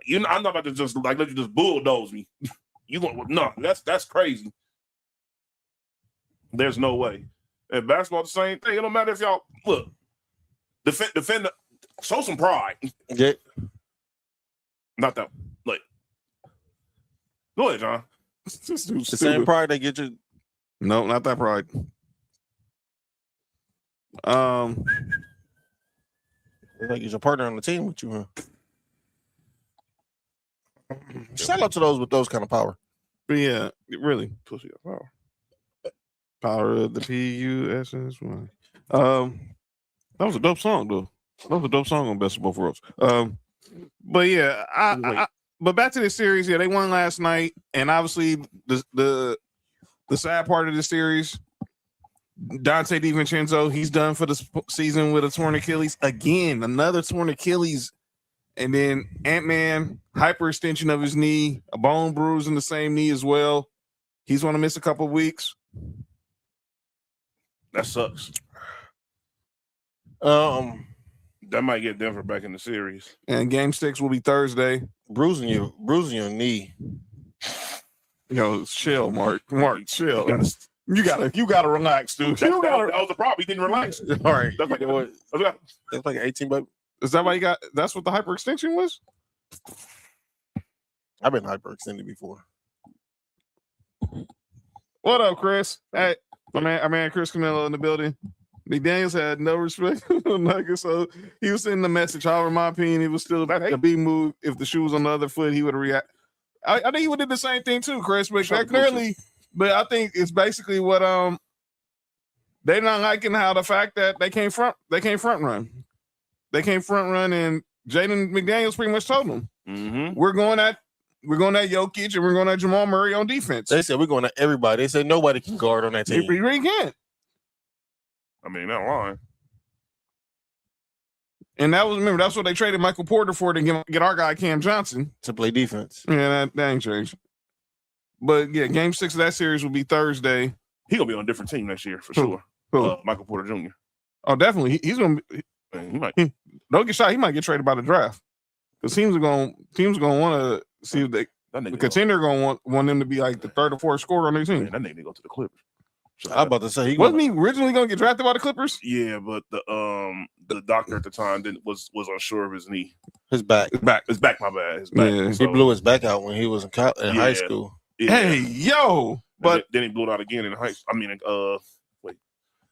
Speaker 5: You know, I'm not about to just let you just bulldoze me. No, that's crazy. There's no way. And basketball, the same thing. It don't matter if y'all look defend. Show some pride.
Speaker 4: Yeah.
Speaker 5: Not that. Like, go ahead, John.
Speaker 4: The same pride they get you.
Speaker 3: No, not that pride.
Speaker 4: Like he's a partner on the team with you, huh? Shout out to those with those kind of power.
Speaker 3: But yeah, really. Pussy power. Power of the PUSS1. That was a dope song, though. That was a dope song on Best of Both Worlds. But yeah, but back to this series, yeah, they won last night, and obviously the sad part of the series, Dante DiVincenzo, he's done for the season with a torn Achilles again, another torn Achilles, and then Ant-Man, hyperextension of his knee, a bone bruise in the same knee as well. He's going to miss a couple of weeks.
Speaker 5: That sucks. That might get Denver back in the series.
Speaker 3: And Game 6 will be Thursday.
Speaker 4: Bruising your knee.
Speaker 3: Yo, chill, Mark. Mark, chill. You gotta relax, dude.
Speaker 5: That was the problem. He didn't relax.
Speaker 4: All right.
Speaker 5: That's like what?
Speaker 4: That's like 18 bucks.
Speaker 3: Is that why you got? That's what the hyperextension was?
Speaker 4: I've been hyperextended before.
Speaker 3: What up, Chris? Hey, my man Chris Camillo in the building. McDaniels had no respect for the Nuggets, so he was sending the message. However, in my opinion, it was still a B move. If the shoe was on the other foot, he would have reacted. I think he would have did the same thing too, Chris. But clearly, but I think it's basically what they're not liking how the fact that they can't front run, and Jaden McDaniels pretty much told them, we're going at Jokic and we're going at Jamal Murray on defense.
Speaker 4: They said we're going at everybody. They said nobody can guard on that team.
Speaker 3: He really can't.
Speaker 5: I mean, not lying.
Speaker 3: And that's what they traded Michael Porter for to get our guy Cam Johnson
Speaker 4: to play defense.
Speaker 3: Yeah, that ain't changed. But yeah, Game 6 of that series will be Thursday.
Speaker 5: He gonna be on a different team next year for sure. Michael Porter Jr.
Speaker 3: Oh, definitely. He's gonna be.
Speaker 5: He might.
Speaker 3: Don't get shot. He might get traded by the draft because teams are gonna want to see if the contender gonna want them to be like the third or fourth scorer on their team.
Speaker 5: Man, that nigga go to the Clippers.
Speaker 4: So I'm about to say
Speaker 3: wasn't he originally gonna get drafted by the Clippers?
Speaker 5: Yeah, but the doctor at the time was unsure of his knee.
Speaker 4: His back.
Speaker 5: His back, my bad. His back.
Speaker 3: Yeah.
Speaker 4: He blew his back out when he was in high school.
Speaker 5: Yeah.
Speaker 3: Hey, yo. But
Speaker 5: then he blew it out again in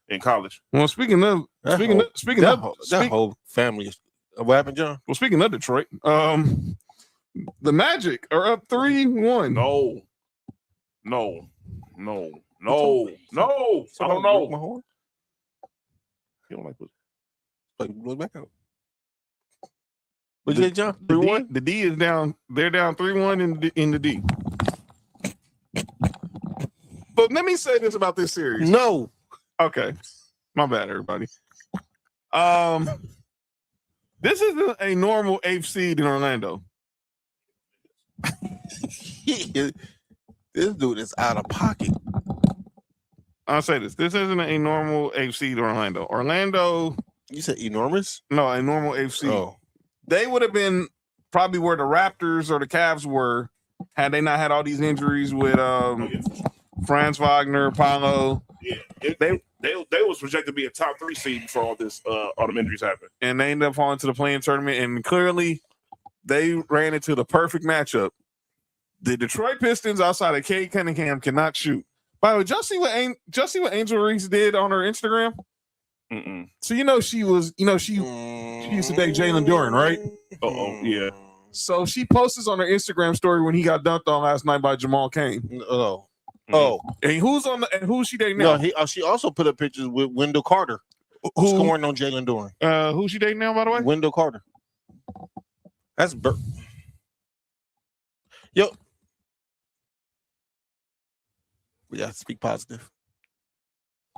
Speaker 5: in college.
Speaker 3: Well, speaking of
Speaker 4: that whole family. What happened, John?
Speaker 3: Well, speaking of Detroit, the Magic are up 3-1.
Speaker 5: No. I don't know. You don't like what?
Speaker 4: Blow back out. What you say, John?
Speaker 3: 3-1. The D is down. They're down 3-1 in the D. But let me say this about this series.
Speaker 4: No.
Speaker 3: Okay. My bad, everybody. This isn't a normal 8th seed in Orlando.
Speaker 4: This dude is out of pocket.
Speaker 3: I'll say this. This isn't a normal 8th seed in Orlando. Orlando.
Speaker 4: You said enormous?
Speaker 3: No, a normal 8th seed.
Speaker 4: Oh.
Speaker 3: They would have been probably where the Raptors or the Cavs were had they not had all these injuries with Franz Wagner, Paolo.
Speaker 5: Yeah, they was projected to be a top 3 seed before all them injuries happened,
Speaker 3: and they ended up falling to the play-in tournament. And clearly, they ran into the perfect matchup. The Detroit Pistons, outside of Cade Cunningham, cannot shoot. By the way, just see what Angel Reese did on her Instagram.
Speaker 5: Mm-mm.
Speaker 3: So she used to date Jalen Duren, right?
Speaker 5: Yeah.
Speaker 3: So she posts on her Instagram story when he got dunked on last night by Jamal Cain. And who's she dating now?
Speaker 4: No, she also put up pictures with Wendell Carter scoring on Jalen Duren.
Speaker 3: Who's she dating now, by the way?
Speaker 4: Wendell Carter. That's Yo. We gotta speak positive.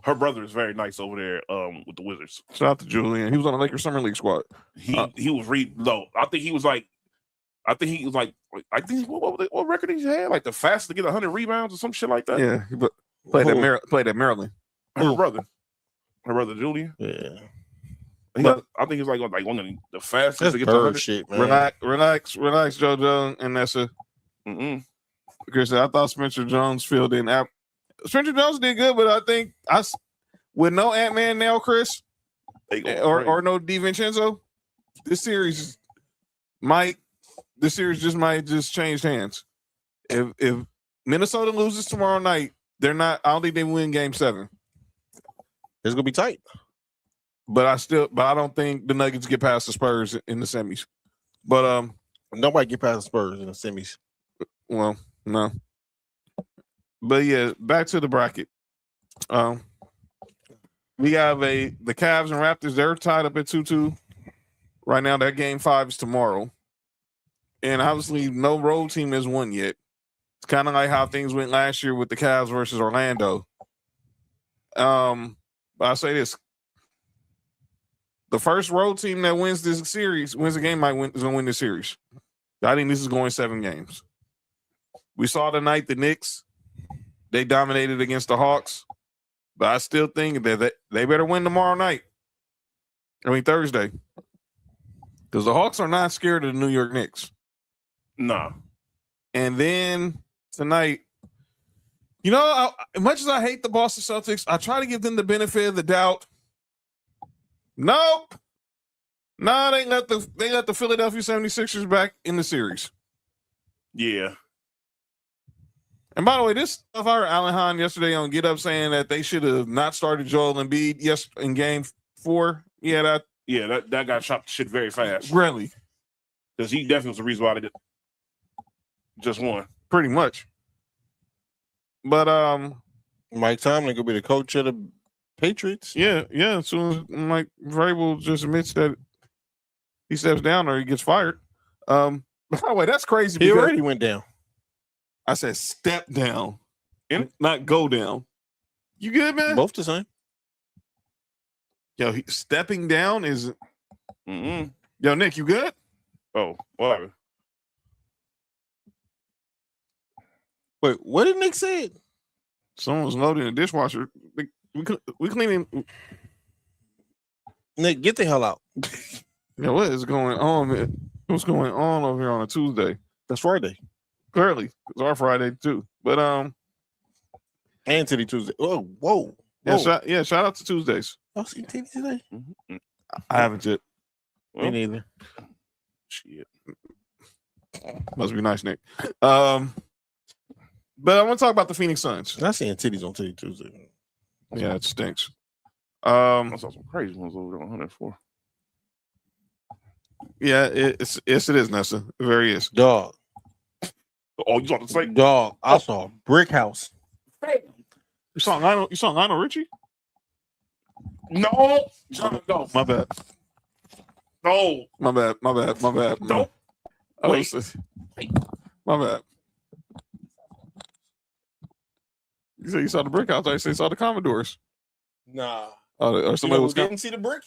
Speaker 5: Her brother is very nice over there with the Wizards.
Speaker 3: Shout out to Julian. He was on the Lakers Summer League squad.
Speaker 5: He was low. I think he was like what record did he have? Like the fastest to get 100 rebounds or some shit like that.
Speaker 3: Yeah, but played at Maryland.
Speaker 5: Her brother Julian.
Speaker 4: Yeah.
Speaker 5: I think he's like one of the fastest
Speaker 4: That's
Speaker 5: to get to 100.
Speaker 4: shit, man.
Speaker 3: Relax, JoJo and Nessa. Chris, I thought Spencer Jones filled in. Spencer Jones did good, but I think with no Ant-Man now, Chris, or no DiVincenzo, this series just might change hands. If Minnesota loses tomorrow night, I don't think they win Game 7.
Speaker 4: It's gonna be tight.
Speaker 3: But I don't think the Nuggets get past the Spurs in the semis. But
Speaker 4: nobody get past the Spurs in the semis.
Speaker 3: Well, no. But yeah, back to the bracket. We have the Cavs and Raptors. They're tied up at 2-2 right now. That Game 5 is tomorrow, and obviously no road team has won yet. It's kind of like how things went last year with the Cavs versus Orlando. But I'll say this: the first road team that wins this series, wins the game, is going to win the series. I think this is going 7 games. We saw tonight the Knicks. They dominated against the Hawks, but I still think that they better win tomorrow night. Thursday. Because the Hawks are not scared of the New York Knicks.
Speaker 5: Nah.
Speaker 3: And then tonight, as much as I hate the Boston Celtics, I try to give them the benefit of the doubt. Nope. No, they let the Philadelphia 76ers back in the series.
Speaker 5: Yeah.
Speaker 3: And by the way, this stuff I heard Alan Hahn yesterday on Get Up saying that they should have not started Joel Embiid in Game 4. Yeah,
Speaker 5: that got shot shit very fast.
Speaker 3: Really?
Speaker 5: Because he definitely was the reason why they just won.
Speaker 3: Pretty much. But
Speaker 4: Mike Tomlin could be the coach of the Patriots.
Speaker 3: Yeah. As soon as Mike Vrabel just admits that he steps down or he gets fired. By the way, that's crazy.
Speaker 4: He already went down.
Speaker 3: I said step down, not go down. You good, man?
Speaker 4: Both the same.
Speaker 3: Yo, stepping down is. Yo, Nick, you good?
Speaker 5: Oh, whatever.
Speaker 4: Wait, what did Nick say?
Speaker 3: Someone was loading the dishwasher. We cleaning.
Speaker 4: Nick, get the hell out.
Speaker 3: Yo, what is going on, man? What's going on over here on a Tuesday?
Speaker 4: That's Friday.
Speaker 3: Clearly, it's our Friday too. But
Speaker 4: and Titty Tuesday. Oh, whoa.
Speaker 3: Yeah, shout out to Tuesdays.
Speaker 4: Y'all seen Titty today?
Speaker 3: I haven't yet.
Speaker 4: Me neither.
Speaker 5: Shit.
Speaker 3: Must be nice, Nick. But I want to talk about the Phoenix Suns.
Speaker 4: I seen titties on Titty Tuesday.
Speaker 3: Yeah, it stinks.
Speaker 5: I saw some crazy ones over there on 104.
Speaker 3: Yeah, it is, Nessa. It very is.
Speaker 4: Dog.
Speaker 5: Oh, you saw the same?
Speaker 4: Dog. I saw Brick House.
Speaker 3: You saw Lionel Richie?
Speaker 5: No. No.
Speaker 3: My bad.
Speaker 5: No.
Speaker 3: My bad.
Speaker 5: No.
Speaker 3: Wait. My bad. You said you saw the Brick House. I say you saw the Commodores.
Speaker 4: Nah.
Speaker 3: Or somebody was
Speaker 4: didn't see the brick?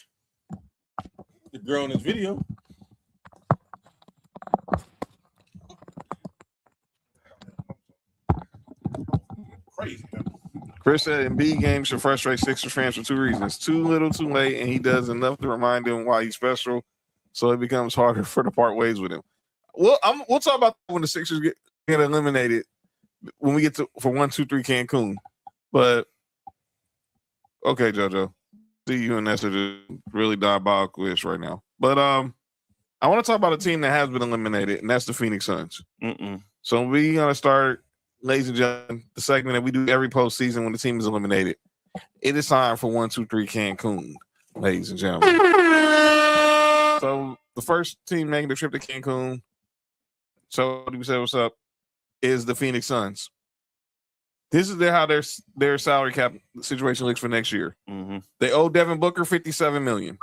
Speaker 4: The girl in this video.
Speaker 5: Crazy.
Speaker 3: Chris said Embiid games should frustrate Sixers fans for 2 reasons. Too little, too late, and he does enough to remind them why he's special, so it becomes harder for to part ways with him. We'll talk about when the Sixers get eliminated when we get to for 1, 2, 3 Cancun. But okay, JoJo. See you and Nessa just really diabolical right now. But I want to talk about a team that has been eliminated, and that's the Phoenix Suns. So we're gonna start ladies and gentlemen, the segment that we do every postseason when the team is eliminated. It is time for 1, 2, 3 Cancun, ladies and gentlemen. So the first team making the trip to Cancun, so we say what's up, is the Phoenix Suns. This is how their salary cap situation looks for next year.
Speaker 5: Mm-hmm.
Speaker 3: They owe Devin Booker $57 million.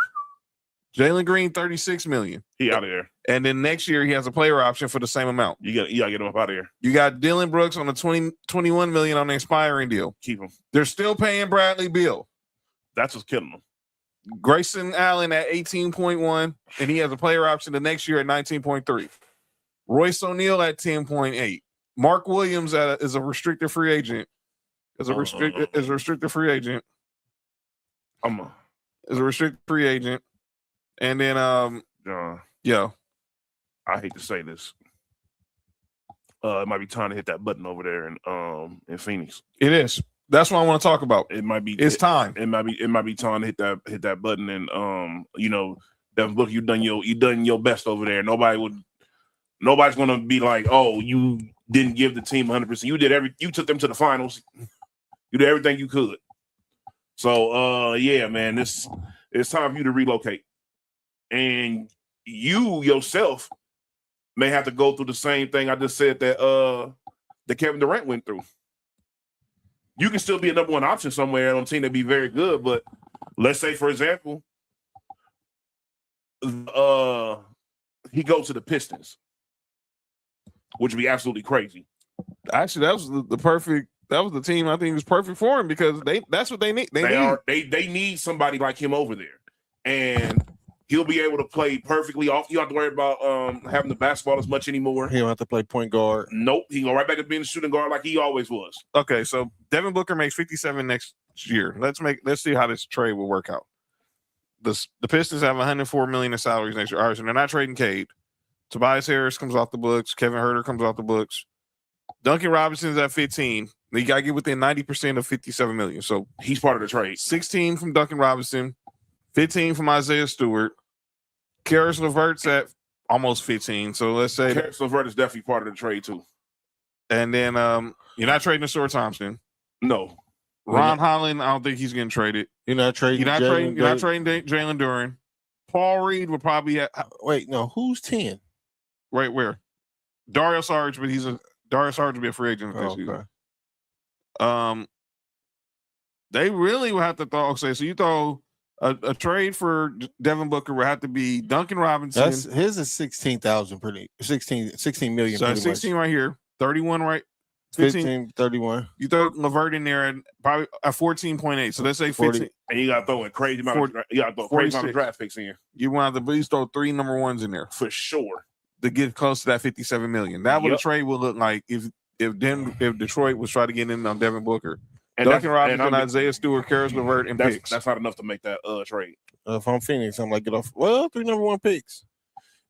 Speaker 3: Jalen Green $36 million.
Speaker 5: He out of there.
Speaker 3: And then next year he has a player option for the same amount.
Speaker 5: You gotta get him up out of there.
Speaker 3: You got Dylan Brooks on a $21 million on the expiring deal.
Speaker 5: Keep him.
Speaker 3: They're still paying Bradley Beal.
Speaker 5: That's what's killing him.
Speaker 3: Grayson Allen at 18.1, and he has a player option the next year at 19.3. Royce O'Neal at 10.8. Mark Williams is a restricted free agent. Is a restricted free agent. Is a restricted free agent. And then
Speaker 5: John,
Speaker 3: yeah.
Speaker 5: I hate to say this. It might be time to hit that button over there in Phoenix.
Speaker 3: It is. That's what I want to talk about.
Speaker 5: It might be
Speaker 3: time.
Speaker 5: It might be time to hit that button and Devin Booker, you done your best over there. Nobody's gonna be like, oh, you didn't give the team 100%. You took them to the finals. You did everything you could. So yeah, man, it's time for you to relocate. And you yourself may have to go through the same thing I just said that Kevin Durant went through. You can still be a number one option somewhere on a team that'd be very good, but let's say, for example, he goes to the Pistons, which would be absolutely crazy.
Speaker 3: Actually, that was the team I think was perfect for him because that's what they need.
Speaker 5: They need somebody like him over there. And he'll be able to play perfectly off. You don't have to worry about having the basketball as much anymore.
Speaker 4: He don't have to play point guard.
Speaker 5: Nope. He can go right back to being a shooting guard like he always was.
Speaker 3: Okay, so Devin Booker makes 57 next year. Let's see how this trade will work out. The Pistons have $104 million in salaries next year. All right, so they're not trading Cade. Tobias Harris comes off the books. Kevin Huerter comes off the books. Duncan Robinson's at 15. You got to get within 90% of $57 million. So
Speaker 5: he's part of the trade.
Speaker 3: 16 from Duncan Robinson, 15 from Isaiah Stewart. Karis LeVert's at almost 15. So let's say
Speaker 5: Karis LeVert is definitely part of the trade too.
Speaker 3: And then you're not trading Ausar Thompson.
Speaker 5: No.
Speaker 3: Ron Holland, I don't think he's getting traded.
Speaker 4: You're not trading
Speaker 3: Jalen Duren. Paul Reed would probably
Speaker 4: wait, no, who's 10?
Speaker 3: Right where? Dario Saric, but Dario Saric will be a free agent this season. They really would have to throw. Okay, so you throw a trade for Devin Booker would have to be Duncan Robinson.
Speaker 4: His is 16,000 16 million.
Speaker 3: So 16 right here, 31 right.
Speaker 4: 15, 31.
Speaker 3: You throw LeVert in there at probably at 14.8. So let's say 15.
Speaker 5: 40. And you gotta throw a crazy amount of draft picks in here.
Speaker 3: You want to at least throw 3 number ones in there
Speaker 5: for sure
Speaker 3: to get close to that 57 million. That what a trade would look like if Detroit was trying to get in on Devin Booker. And Duncan Robinson, Isaiah Stewart, Karis LeVert, and picks.
Speaker 5: That's not enough to make that trade.
Speaker 4: If I'm Phoenix, I'm like, get off. Well, 3 number 1 picks.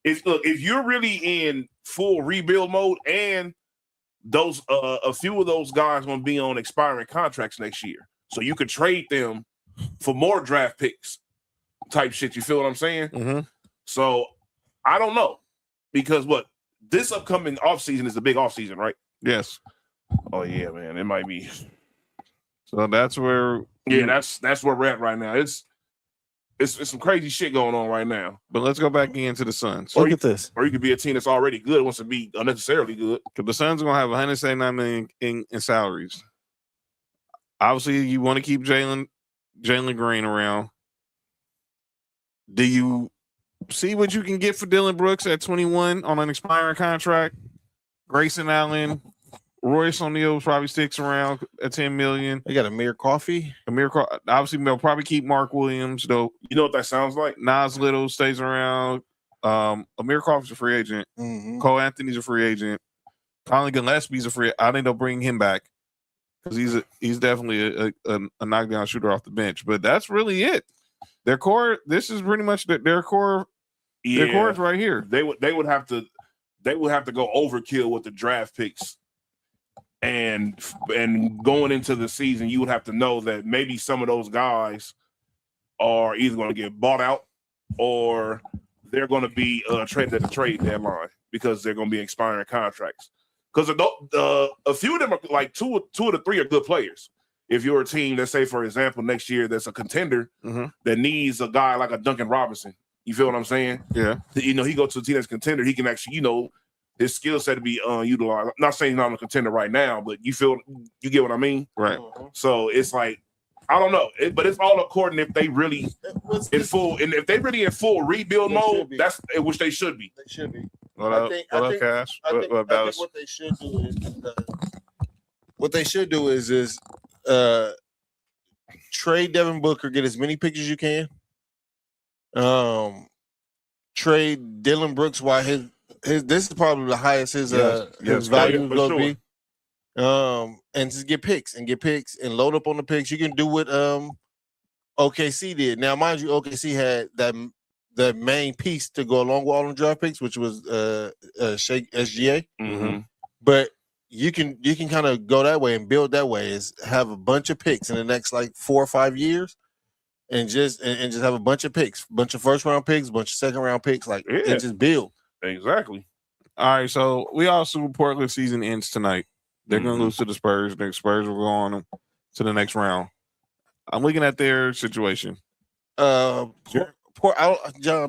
Speaker 5: If you're really in full rebuild mode, and those a few of those guys going to be on expiring contracts next year, so you could trade them for more draft picks, type shit. You feel what I'm saying?
Speaker 3: Mm-hmm.
Speaker 5: So I don't know, because this upcoming offseason is the big offseason, right?
Speaker 3: Yes.
Speaker 5: Oh yeah, man, it might be.
Speaker 3: So that's where,
Speaker 5: that's where we're at right now. It's some crazy shit going on right now.
Speaker 3: But let's go back into the Suns.
Speaker 4: Look at this.
Speaker 5: Or you could be a team that's already good, wants to be unnecessarily good.
Speaker 3: Because the Suns are going to have $179 million in salaries. Obviously, you want to keep Jalen Green around. Do you see what you can get for Dylan Brooks at 21 on an expiring contract? Grayson Allen, Royce O'Neal probably sticks around at $10 million.
Speaker 4: They got Amir Coffey.
Speaker 3: Obviously, they'll probably keep Mark Williams, though.
Speaker 5: You know what that sounds like?
Speaker 3: Nas Little stays around. Amir Coffey's a free agent.
Speaker 4: Mm-hmm.
Speaker 3: Cole Anthony's a free agent. Conley Gillespie's a free agent. I think they'll bring him back because he's definitely a knockdown shooter off the bench. But that's really it. Their core. This is pretty much their core. Yeah. Their core is right here.
Speaker 5: They would have to go overkill with the draft picks. And going into the season, you would have to know that maybe some of those guys are either going to get bought out or they're going to be traded at the trade deadline because they're going to be expiring contracts. because a few of them are like two of the three are good players. If you're a team, let's say for example next year, that's a contender that needs a guy like a Duncan Robinson. You feel what I'm saying?
Speaker 3: Yeah.
Speaker 5: He goes to a team that's contender. He can actually, his skill set to be utilized. I'm not saying he's not a contender right now, but you get what I mean?
Speaker 3: Right.
Speaker 5: So it's like, I don't know, but it's all according if they really in full rebuild
Speaker 4: They
Speaker 5: mode.
Speaker 4: should be.
Speaker 5: That's which they should be.
Speaker 4: They should be.
Speaker 3: What
Speaker 4: I
Speaker 3: up,
Speaker 4: think-
Speaker 3: what
Speaker 4: I
Speaker 3: up,
Speaker 4: think-
Speaker 3: Cash?
Speaker 4: I think
Speaker 3: What Dallas?
Speaker 4: what they should do is trade Devin Booker, get as many picks as you can. Trade Dylan Brooks while his this is probably the highest his
Speaker 3: Yes,
Speaker 4: value
Speaker 5: yeah,
Speaker 4: is
Speaker 5: for
Speaker 4: going to
Speaker 5: sure.
Speaker 4: be. And just get picks and load up on the picks. You can do what OKC did. Now, mind you, OKC had that main piece to go along with all the draft picks, which was Shake SGA. But you can kind of go that way and build that way, is have a bunch of picks in the next like 4 or 5 years, and just have a bunch of picks, bunch of first round picks, bunch of second round picks,
Speaker 5: Yeah.
Speaker 4: and just build.
Speaker 5: Exactly.
Speaker 3: All right, so we also Portland season ends tonight. They're going
Speaker 5: Mhm.
Speaker 3: to lose to the Spurs. The Spurs will go on to the next round. I'm looking at their situation.
Speaker 4: John,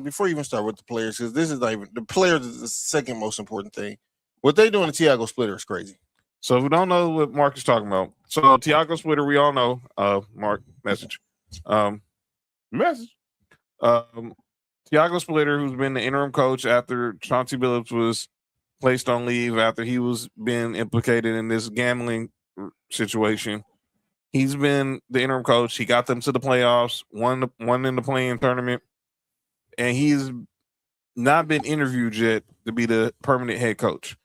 Speaker 4: before you even start with the players, because this is not even the players is the second most important thing. What they doing to Tiago Splitter is crazy.
Speaker 3: So if we don't know what Mark is talking about, so Tiago Splitter, we all know. Mark, message.
Speaker 5: Message.
Speaker 3: Tiago Splitter, who's been the interim coach after Chauncey Billups was placed on leave after he was being implicated in this gambling situation. He's been the interim coach. He got them to the playoffs, won in the play-in tournament, and he's not been interviewed yet to be the permanent head coach.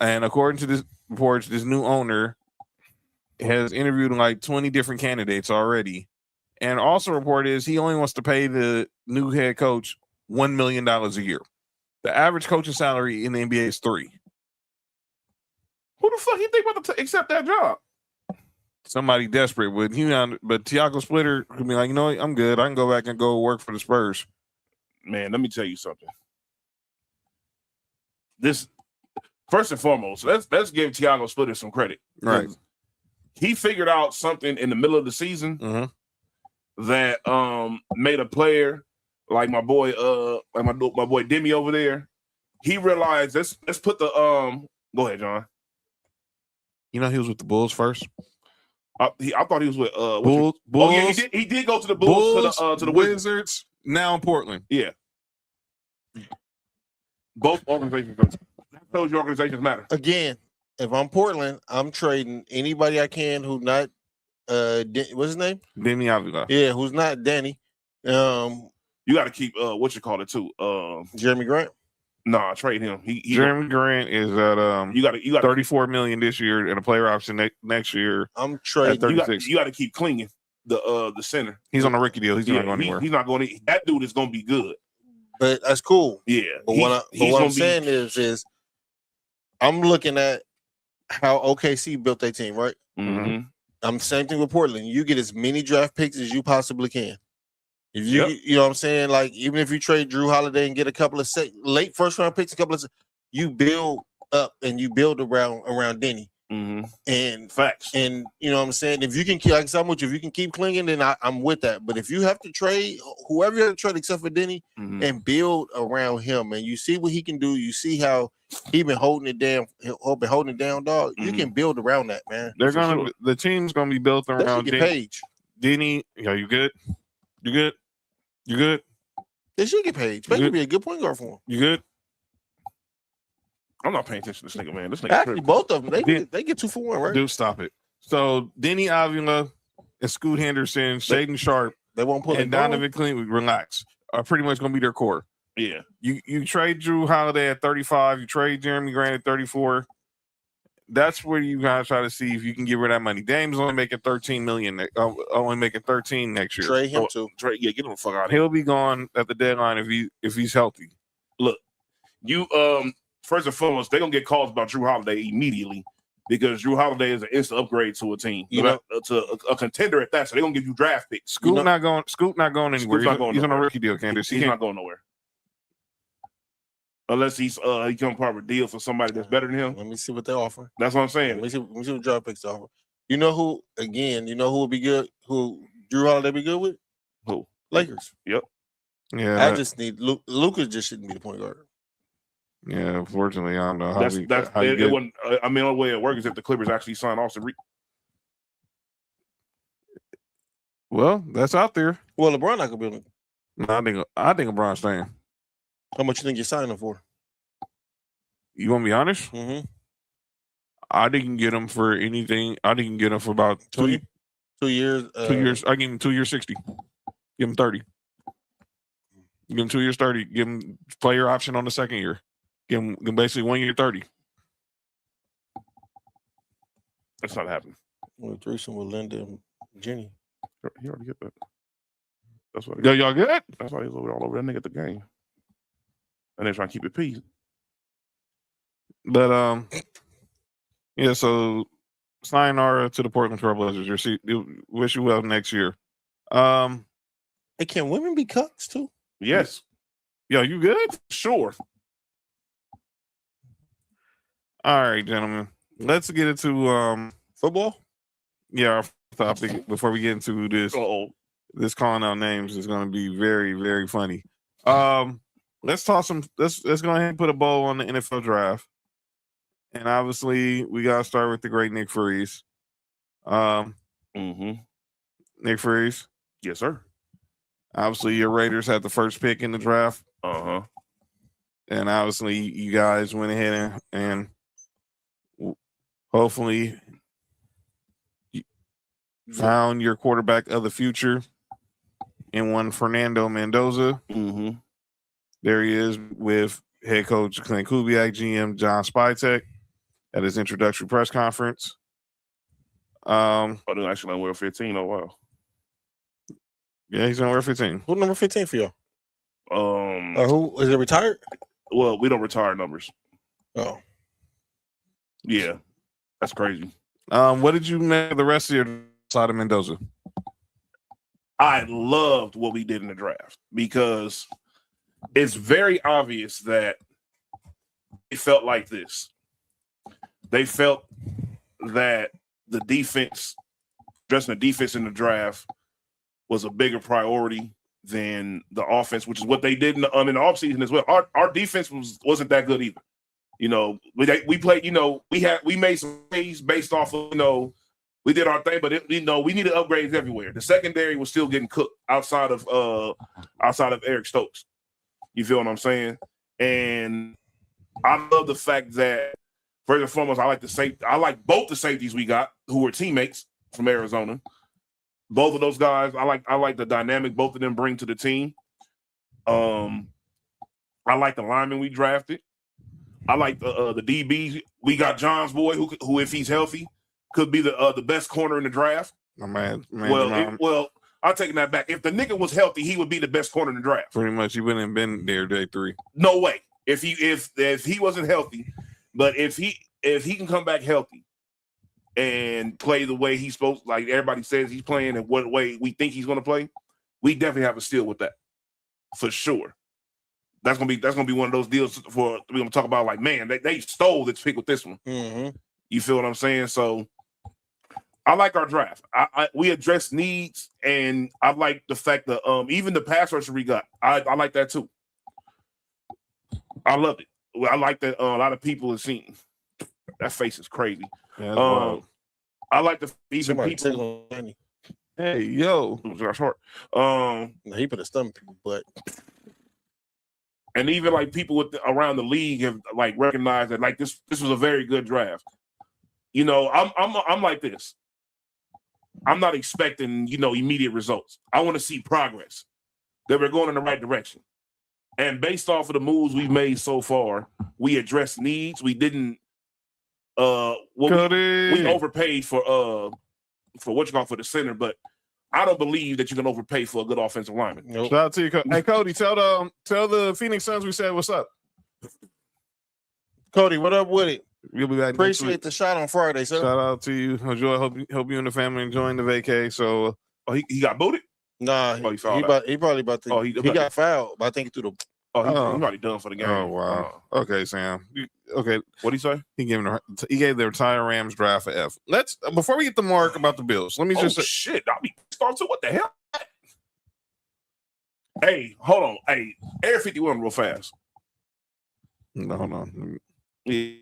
Speaker 3: And according to this reports, this new owner has interviewed like 20 different candidates already. And also reported is he only wants to pay the new head coach $1 million a year. The average coaching salary in the NBA is $3 million.
Speaker 5: Who the fuck you think about to accept that job?
Speaker 3: Somebody desperate would but Tiago Splitter could be like, you know what, I'm good. I can go back and go work for the Spurs.
Speaker 5: Man, let me tell you something. This first and foremost, let's give Tiago Splitter some credit.
Speaker 3: Right.
Speaker 5: He figured out something in the middle of the season
Speaker 3: Mm-hmm.
Speaker 5: that made a player like my boy my boy Demi over there. He realized let's put the go ahead, John.
Speaker 3: You know he was with the Bulls first.
Speaker 5: I thought he was with
Speaker 3: Bulls.
Speaker 5: Oh yeah, he did go to the Bulls to the Wizards.
Speaker 3: Wizards. Now in Portland.
Speaker 5: Yeah. Both organizations. Those organizations matter.
Speaker 4: Again, if I'm Portland, I'm trading anybody I can who not what's his name?
Speaker 3: Demi Avila.
Speaker 4: Yeah, who's not Danny.
Speaker 5: You got to keep what you call it too.
Speaker 4: Jeremy Grant.
Speaker 5: Nah, trade him. He
Speaker 3: Jeremy Grant is at
Speaker 5: you got to
Speaker 3: $34 million this year and a player option next year.
Speaker 4: I'm trading.
Speaker 3: 36.
Speaker 5: You got to keep clinging the center.
Speaker 3: He's on a rookie deal. He's not going anywhere.
Speaker 5: He's not going to. That dude is going to be good.
Speaker 4: But that's cool.
Speaker 5: Yeah.
Speaker 4: But what I'm saying is I'm looking at how OKC built their team, right?
Speaker 5: Mm-hmm.
Speaker 4: I'm same thing with Portland. You get as many draft picks as you possibly can. If you
Speaker 5: Yep.
Speaker 4: you know what I'm saying, like even if you trade Drew Holiday and get a couple of late first round picks, you build up and you build around Denny.
Speaker 5: Mm-hmm.
Speaker 4: And
Speaker 5: Facts.
Speaker 4: you know what I'm saying? If you can keep, like I said, I'm with you. If you can keep clinging, then I'm with that. But if you have to trade whoever you have to trade except for Denny
Speaker 5: Mhm.
Speaker 4: and build around him, and you see what he can do, you see how he been holding it down, dog. You can build around that, man.
Speaker 3: They're
Speaker 5: For
Speaker 3: gonna
Speaker 5: sure.
Speaker 3: the team's gonna be built
Speaker 4: That
Speaker 3: around
Speaker 4: should get Page.
Speaker 3: Denny. Yeah, you good? You good? You good?
Speaker 4: They should get Page. Page would be a good point guard for him.
Speaker 3: You good?
Speaker 5: I'm not paying attention to this nigga, man. This nigga
Speaker 4: Actually,
Speaker 5: tripping.
Speaker 4: both of them
Speaker 3: Did-
Speaker 4: they get 2 for 1, right?
Speaker 3: Dude, stop it. So Denny Avila and Scoot Henderson, Shaden Sharp,
Speaker 4: They won't pull
Speaker 3: and
Speaker 4: it down.
Speaker 3: Donovan Clean, relax, are pretty much gonna be their core.
Speaker 5: Yeah.
Speaker 3: You trade Drew Holiday at 35, you trade Jeremy Grant at 34. That's where you guys try to see if you can get rid of that money. Dame's only making 13 million, only making 13 next year.
Speaker 4: Trade him too.
Speaker 5: Trade. Yeah. Get him the fuck out of here.
Speaker 3: He'll be gone at the deadline if he's healthy.
Speaker 5: You first and foremost, they're gonna get calls about Drew Holiday immediately because Drew Holiday is an instant upgrade to a team, to a contender at that. So they're gonna give you draft picks.
Speaker 3: Scoot not going anywhere.
Speaker 5: Scoot's not going
Speaker 3: He's on a
Speaker 5: nowhere.
Speaker 3: rookie deal, Candace.
Speaker 5: He's not going nowhere. unless he come part of a deal for somebody that's better than him.
Speaker 4: Let me see what they offer.
Speaker 5: That's what I'm saying.
Speaker 4: Let me see what draft picks offer. You know who? Again, you know who would be good? Who Drew Holiday be good with?
Speaker 5: Who?
Speaker 4: Lakers.
Speaker 5: Yep.
Speaker 3: Yeah,
Speaker 4: I just need Lucas. Just shouldn't be the point guard.
Speaker 3: yeah. Unfortunately, I don't know how
Speaker 5: That's
Speaker 3: you
Speaker 5: it
Speaker 3: get.
Speaker 5: wouldn't. I mean, the only way it works is if the Clippers actually sign Austin Reeves.
Speaker 3: Well, that's out there.
Speaker 4: Well, LeBron not gonna be able to.
Speaker 3: No, I think LeBron's staying.
Speaker 4: How much you think you're signing for?
Speaker 3: You want to be honest?
Speaker 4: Mm-hmm.
Speaker 3: I didn't get him for anything. I didn't get him for about 2
Speaker 4: years.
Speaker 3: 2 years. I give him 2 years 60. Give him 30. Give him 2 years 30. Give him player option on the second year. Give him basically 1 year 30.
Speaker 5: That's not happening.
Speaker 4: With threesome with Linda and Jenny.
Speaker 5: He already get that. That's what.
Speaker 3: Yo, y'all good?
Speaker 5: That's why he's all over that nigga at the game. And they're trying to keep it peace.
Speaker 3: But yeah. So sayonara to the Portland Trailblazers. Wish you well next year.
Speaker 4: Hey, can women be cucks too?
Speaker 5: Yes.
Speaker 3: Yo, you good?
Speaker 5: Sure.
Speaker 3: All right, gentlemen. Let's get into
Speaker 4: Football?
Speaker 3: yeah, our topic before we get into this. This calling out names is going to be very, very funny. Let's talk some. Let's go ahead and put a bow on the NFL draft, and obviously we got to start with the great Nick Freeze.
Speaker 5: Mm-hmm.
Speaker 3: Nick Freeze.
Speaker 5: Yes, sir.
Speaker 3: Obviously, your Raiders had the first pick in the draft,
Speaker 5: Uh-huh.
Speaker 3: and obviously you guys went ahead and hopefully found your quarterback of the future in one Fernando Mendoza.
Speaker 5: Mm-hmm.
Speaker 3: There he is with head coach Clint Kubiak, GM John Spytek at his introductory press conference.
Speaker 5: Oh, they're actually on wear 15. Oh, wow.
Speaker 3: Yeah, he's on wear 15.
Speaker 4: Who number 15 for y'all? Who is it retired?
Speaker 5: Well, we don't retire numbers.
Speaker 4: Oh.
Speaker 5: Yeah. That's crazy.
Speaker 3: What did you make of the rest of your side of Mendoza?
Speaker 5: I loved what we did in the draft because it's very obvious that it felt like this. They felt that the defense, dressing the defense in the draft, was a bigger priority than the offense, which is what they did in the offseason as well. Our defense wasn't that good either. You know, we played. You know, we made some plays based off of, you know, we did our thing, but we needed upgrades everywhere. The secondary was still getting cooked outside of Eric Stokes. You feel what I'm saying? And I love the fact that first and foremost, I like both the safeties we got who were teammates from Arizona. Both of those guys, I like the dynamic both of them bring to the team. I like the linemen we drafted. I like the DBs. We got John's boy, who if he's healthy, could be the best corner in the draft.
Speaker 3: My man.
Speaker 5: Well, I'm taking that back. If the nigga was healthy, he would be the best corner in the draft.
Speaker 3: Pretty much, he wouldn't have been there day 3.
Speaker 5: No way. If he wasn't healthy, but if he can come back healthy and play the way he's supposed, like everybody says he's playing, and what way we think he's going to play, we definitely have a steal with that, for sure. That's gonna be one of those deals we're gonna talk about. Like, man, they stole this pick with this one.
Speaker 4: Mm-hmm.
Speaker 5: You feel what I'm saying? So I like our draft. We address needs, and I like the fact that even the pass rusher we got, I like that too. I love it. I like that a lot of people have seen. That face is crazy.
Speaker 3: Yeah,
Speaker 5: I like the even
Speaker 4: Somebody
Speaker 5: people.
Speaker 3: hey, yo.
Speaker 5: That's hard.
Speaker 4: He put a stomach, but
Speaker 5: and even like people around the league have like recognized that like this was a very good draft. You know, I'm like this. I'm not expecting, you know, immediate results. I want to see progress, that we're going in the right direction. And based off of the moves we've made so far, we addressed needs. We didn't we overpaid for for the center, but I don't believe that you can overpay for a good offensive lineman.
Speaker 4: nope.
Speaker 3: Shout out to you, hey Cody. Tell the Phoenix Suns we said what's up.
Speaker 4: Cody, what up with it?
Speaker 3: We'll be back. next week.
Speaker 4: Appreciate the shot on Friday, sir.
Speaker 3: Shout out to you. Enjoy. Hope you and the family enjoying the vacay. So
Speaker 5: Oh, he got booted?
Speaker 4: Nah,
Speaker 5: Oh, he fouled
Speaker 4: he probably about to.
Speaker 5: Oh,
Speaker 4: he got fouled, but I think he threw the.
Speaker 5: Oh, he's
Speaker 3: Oh.
Speaker 5: already done for the game.
Speaker 3: Oh wow. Okay, Sam. Okay,
Speaker 5: What do you say?
Speaker 3: he gave the entire Rams draft a F. Let's before we get to Mark about the Bills. Let me
Speaker 5: Oh
Speaker 3: just say,
Speaker 5: shit! I'll be starting to what the hell? Hey, hold on. Hey, Air 51 real fast.
Speaker 3: no, hold on.
Speaker 5: Yeah.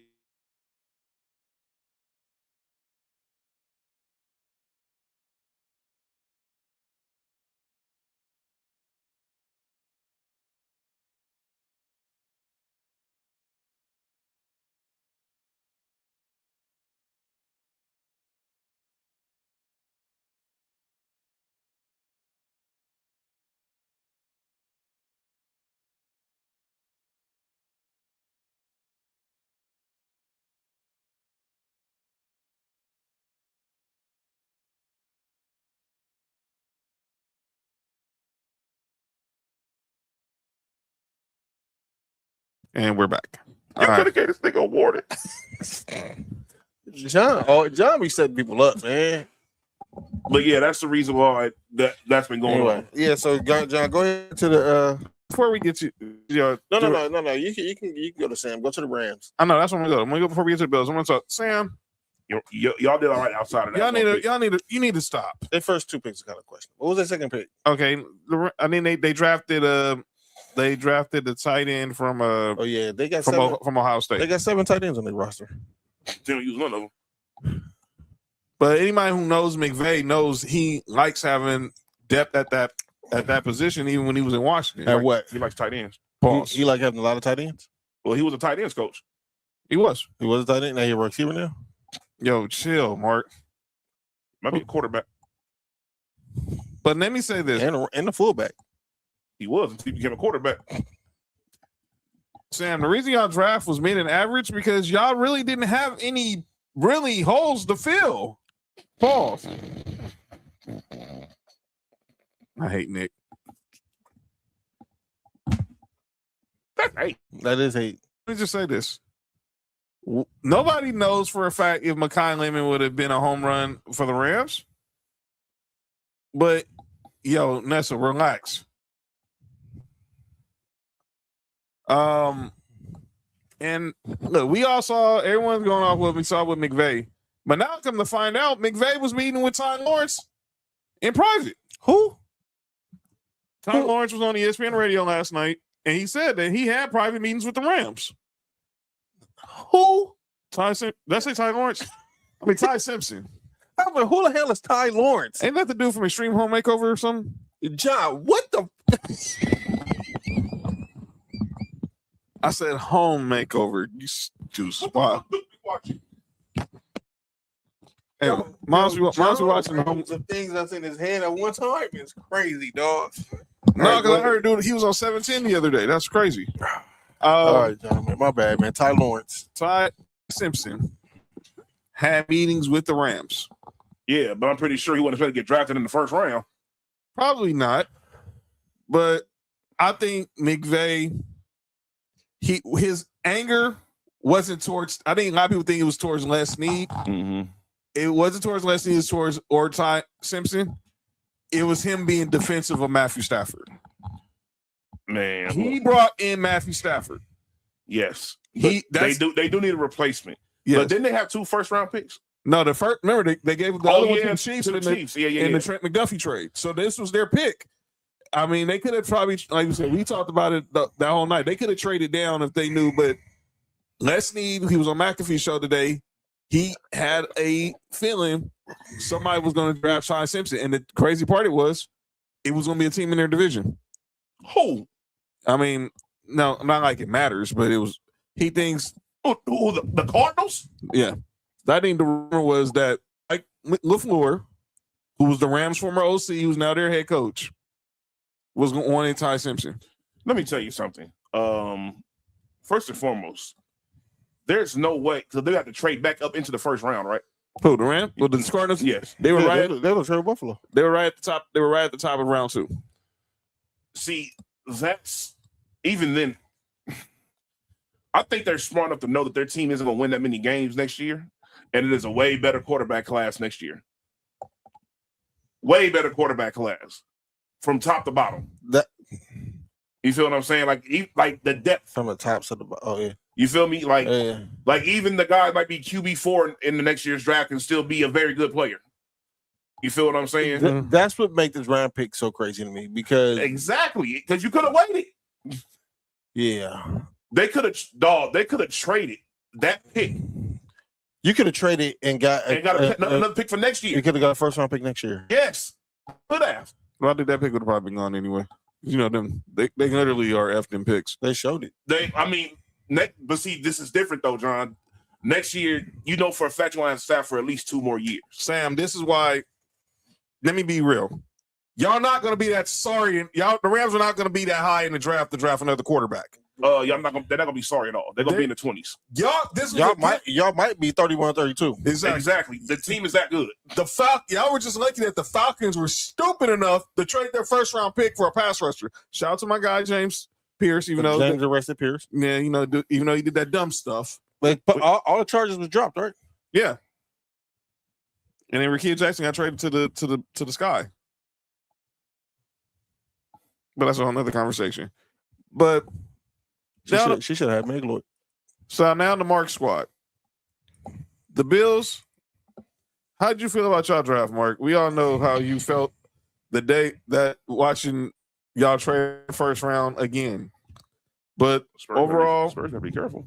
Speaker 3: And we're back.
Speaker 5: You
Speaker 3: All
Speaker 5: could
Speaker 3: right.
Speaker 5: have gave this nigga awarded.
Speaker 4: John be setting people up, man.
Speaker 5: But yeah, that's the reason why that's been going
Speaker 4: Anyway,
Speaker 5: on.
Speaker 4: yeah. So John, go ahead to the.
Speaker 3: Before we get to
Speaker 4: No. You can go to Sam. Go to the Rams.
Speaker 3: I know that's what I'm gonna go. I'm gonna go before we get to the Bills. I'm gonna talk. Sam,
Speaker 5: Y'all did all right outside of that.
Speaker 3: you need to stop.
Speaker 4: Their first two picks are kind of questionable. What was their second pick?
Speaker 3: Okay. I mean they drafted the tight end from
Speaker 4: Oh yeah, they got seven.
Speaker 3: from Ohio State.
Speaker 4: They got 7 tight ends on their roster.
Speaker 5: They don't use none of them.
Speaker 3: But anybody who knows McVay knows he likes having depth at that position, even when he was in Washington.
Speaker 4: At what?
Speaker 5: He likes tight ends.
Speaker 3: Pause.
Speaker 4: He like having a lot of tight ends.
Speaker 5: Well, he was a tight ends coach.
Speaker 3: He was.
Speaker 4: He was a tight end. Now he a receiver now.
Speaker 3: Yo, chill, Mark.
Speaker 5: Might be a quarterback.
Speaker 3: But let me say this.
Speaker 4: And the fullback.
Speaker 5: He was until he became a quarterback.
Speaker 3: Sam, the reason y'all draft was mid and average because y'all really didn't have any really holes to fill. Pause. I hate Nick.
Speaker 5: That's right.
Speaker 4: That is hate.
Speaker 3: Let me just say this. Nobody knows for a fact if Mekhi Lemon would have been a home run for the Rams. But, yo, Nessa, relax. And look, we all saw everyone's going off what we saw with McVay. But now come to find out, McVay was meeting with Ty Lawrence in private.
Speaker 4: Who?
Speaker 3: Ty Lawrence was on ESPN radio last night, and he said that he had private meetings with the Rams.
Speaker 4: Who?
Speaker 3: Did I say Ty Lawrence? I mean Ty Simpson.
Speaker 4: I mean, who the hell is Ty Lawrence?
Speaker 3: Ain't that the dude from Extreme Home Makeover or something?
Speaker 4: John, what the?
Speaker 3: I said home makeover. You juice. Wow. Hey, Miles, we watching the home.
Speaker 4: The things that's in his head at one time is crazy, dog.
Speaker 3: No, because I heard dude he was on 710 the other day. That's crazy.
Speaker 4: All right, John, man, my bad, man. Ty Lawrence.
Speaker 3: Ty Simpson had meetings with the Rams.
Speaker 5: Yeah, but I'm pretty sure he wasn't supposed to get drafted in the first round.
Speaker 3: Probably not, but I think McVay, his anger wasn't towards. I think a lot of people think it was towards Les Snead.
Speaker 5: Mm-hmm.
Speaker 3: It wasn't towards Les Snead. It was towards Ty Simpson. It was him being defensive of Matthew Stafford.
Speaker 5: Man,
Speaker 3: He brought in Matthew Stafford.
Speaker 5: yes,
Speaker 3: They
Speaker 5: they do need a replacement.
Speaker 3: Yes.
Speaker 5: But didn't they have 2 first-round picks?
Speaker 3: No, the first. Remember they gave the other one to the Chiefs
Speaker 5: to the
Speaker 3: in the
Speaker 5: Chiefs.
Speaker 3: in the Trent McDuffie trade. So this was their pick. I mean, they could have probably, like you said, we talked about it that whole night. They could have traded down if they knew, but Les Snead, he was on McAfee's show today. He had a feeling somebody was going to draft Ty Simpson, and the crazy part it was going to be a team in their division.
Speaker 5: Who?
Speaker 3: I mean, no, not like it matters, but it was. He thinks,
Speaker 5: The Cardinals?
Speaker 3: yeah. I think the rumor was that Mike LaFleur, who was the Rams' former OC, who's now their head coach, was going to want Ty Simpson.
Speaker 5: Let me tell you something. First and foremost, there's no way because they have to trade back up into the first round, right?
Speaker 3: Who, the Rams? Well, the Cardinals?
Speaker 5: Yes.
Speaker 3: They were
Speaker 4: Yeah,
Speaker 3: right.
Speaker 4: They were Trevor Buffalo.
Speaker 3: They were right at the top. They were right at the top of round 2.
Speaker 5: See, that's even then. I think they're smart enough to know that their team isn't going to win that many games next year, and it is a way better quarterback class next year. Way better quarterback class from top to bottom.
Speaker 4: That
Speaker 5: You feel what I'm saying? Like the depth.
Speaker 4: From the tops of the
Speaker 5: You feel me? Like
Speaker 4: yeah.
Speaker 5: like even the guy might be QB4 in the next year's draft and still be a very good player. You feel what I'm saying?
Speaker 4: That's what makes this round pick so crazy to me because
Speaker 5: Exactly, because you could have waited.
Speaker 4: yeah,
Speaker 5: They could have traded that pick
Speaker 4: you could have traded and got
Speaker 5: another pick for next
Speaker 4: you
Speaker 5: year.
Speaker 4: could have got a first round pick next year.
Speaker 5: Yes, could have.
Speaker 3: Well, I think that pick would have probably been gone anyway. You know them. They literally are effed in picks.
Speaker 4: They showed it.
Speaker 5: But see, this is different though, John. Next year, you know for a fact you want to have staff for at least 2 more years.
Speaker 3: Sam, this is why. Let me be real. Y'all not going to be that sorry. The Rams are not going to be that high in the draft to draft another quarterback.
Speaker 5: They're not gonna be sorry at all. They're gonna be in the 20s.
Speaker 4: Y'all might be 31-32.
Speaker 5: Exactly. The team is that good.
Speaker 3: Y'all were just lucky that the Falcons were stupid enough to trade their first round pick for a pass rusher. Shout out to my guy James Pierce, even though
Speaker 4: James arrested Pierce.
Speaker 3: Yeah, even though he did that dumb stuff.
Speaker 4: But all the charges was dropped, right?
Speaker 3: Yeah. And then Rakeem Jackson got traded to the sky. But that's a whole nother conversation. But
Speaker 4: She should have had Megaloid.
Speaker 3: so now the Mark squad. The Bills. How did you feel about y'all draft, Mark? We all know how you felt the day that watching y'all trade first round again. But overall,
Speaker 5: Spurs gotta be careful.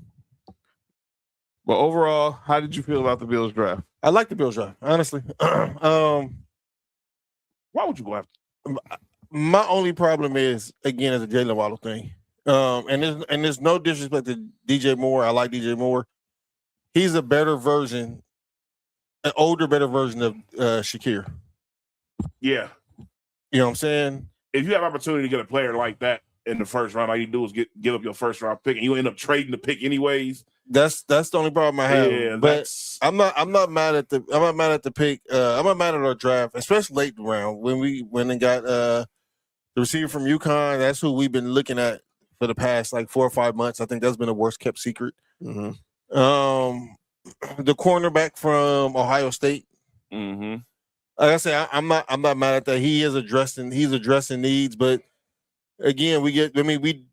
Speaker 3: But overall, how did you feel about the Bills draft?
Speaker 4: I like the Bills draft, honestly.
Speaker 5: Why would you go after?
Speaker 4: My only problem is again is the Jalen Waddle thing. And there's no disrespect to DJ Moore. I like DJ Moore. He's a better version, an older, better version of Shakir.
Speaker 5: Yeah.
Speaker 4: You know what I'm saying?
Speaker 5: If you have opportunity to get a player like that in the first round, all you do is give up your first round pick, and you end up trading the pick anyways.
Speaker 4: That's the only problem I have.
Speaker 5: Yeah,
Speaker 4: but I'm not mad at the pick. I'm not mad at our draft, especially late in the round when we went and got the receiver from UConn. That's who we've been looking at for the past like 4 or 5 months. I think that's been the worst kept secret.
Speaker 5: Mm-hmm.
Speaker 4: The cornerback from Ohio State.
Speaker 5: Mm-hmm.
Speaker 4: Like I say, I'm not mad at that. He's addressing needs, but again, the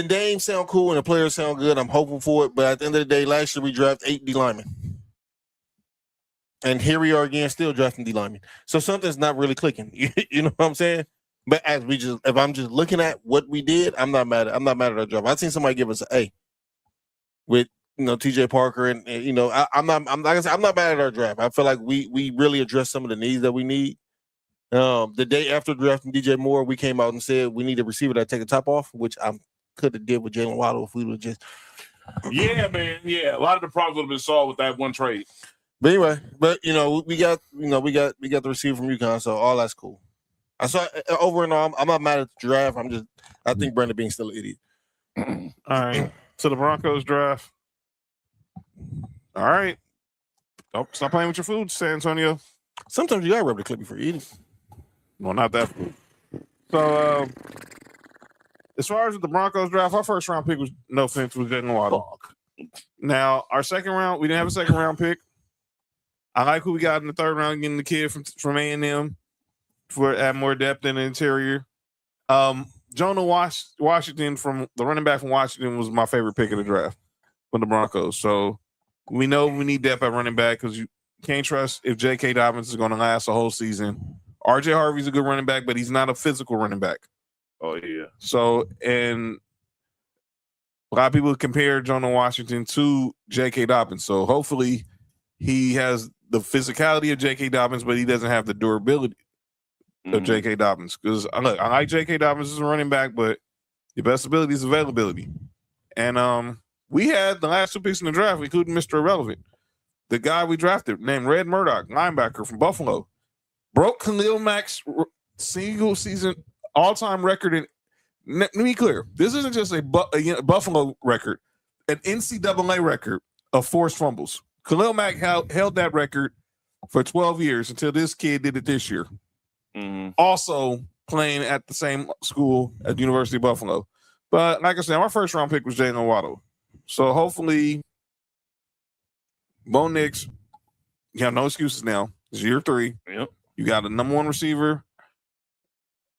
Speaker 4: names sound cool and the players sound good. I'm hopeful for it, but at the end of the day, last year we drafted 8 D linemen, and here we are again, still drafting D linemen. So something's not really clicking. You know what I'm saying? But if I'm just looking at what we did, I'm not mad at our draft. I've seen somebody give us an A with TJ Parker, and I'm not mad at our draft. I feel like we really addressed some of the needs that we need. The day after drafting DJ Moore, we came out and said we need a receiver that take the top off, which I could have did with Jalen Waddle if we would just.
Speaker 5: Yeah, man. Yeah, a lot of the problems would have been solved with that one trade.
Speaker 4: But anyway, we got the receiver from UConn, so all that's cool. I saw over and all, I'm not mad at the draft. I think Brandon Beane's still an idiot.
Speaker 3: All right. To the Broncos draft. All right. Don't stop playing with your food, San Antonio.
Speaker 4: Sometimes you gotta rub the clip before you eat it.
Speaker 3: Well, not that food. So, as far as the Broncos draft, our first round pick was, no offense, was Jalen Waddle. Now, our second round, we didn't have a second round pick. I like who we got in the third round, getting the kid from A&M for add more depth in the interior. Jonah Washington, from the running back from Washington, was my favorite pick of the draft from the Broncos. So we know we need depth at running back because you can't trust if J.K. Dobbins is going to last the whole season. R.J. Harvey's a good running back, but he's not a physical running back.
Speaker 5: Oh, yeah.
Speaker 3: So, and a lot of people compare Jonah Washington to J.K. Dobbins. So hopefully he has the physicality of J.K. Dobbins, but he doesn't have the durability of J.K. Dobbins. Because I like J.K. Dobbins as a running back, but your best ability is availability. And we had the last 2 picks in the draft, including Mr. Irrelevant. The guy we drafted named Red Murdoch, linebacker from Buffalo, broke Khalil Mack's single season all-time record. And let me be clear, this isn't just a Buffalo record, an NCAA record of forced fumbles. Khalil Mack held that record for 12 years until this kid did it this year.
Speaker 5: Mm-hmm.
Speaker 3: Also playing at the same school at the University of Buffalo. But like I said, our first round pick was Jalen Waddle. So hopefully, Bo Nix, you have no excuses now. It's year 3.
Speaker 5: Yep.
Speaker 3: You got a number 1 receiver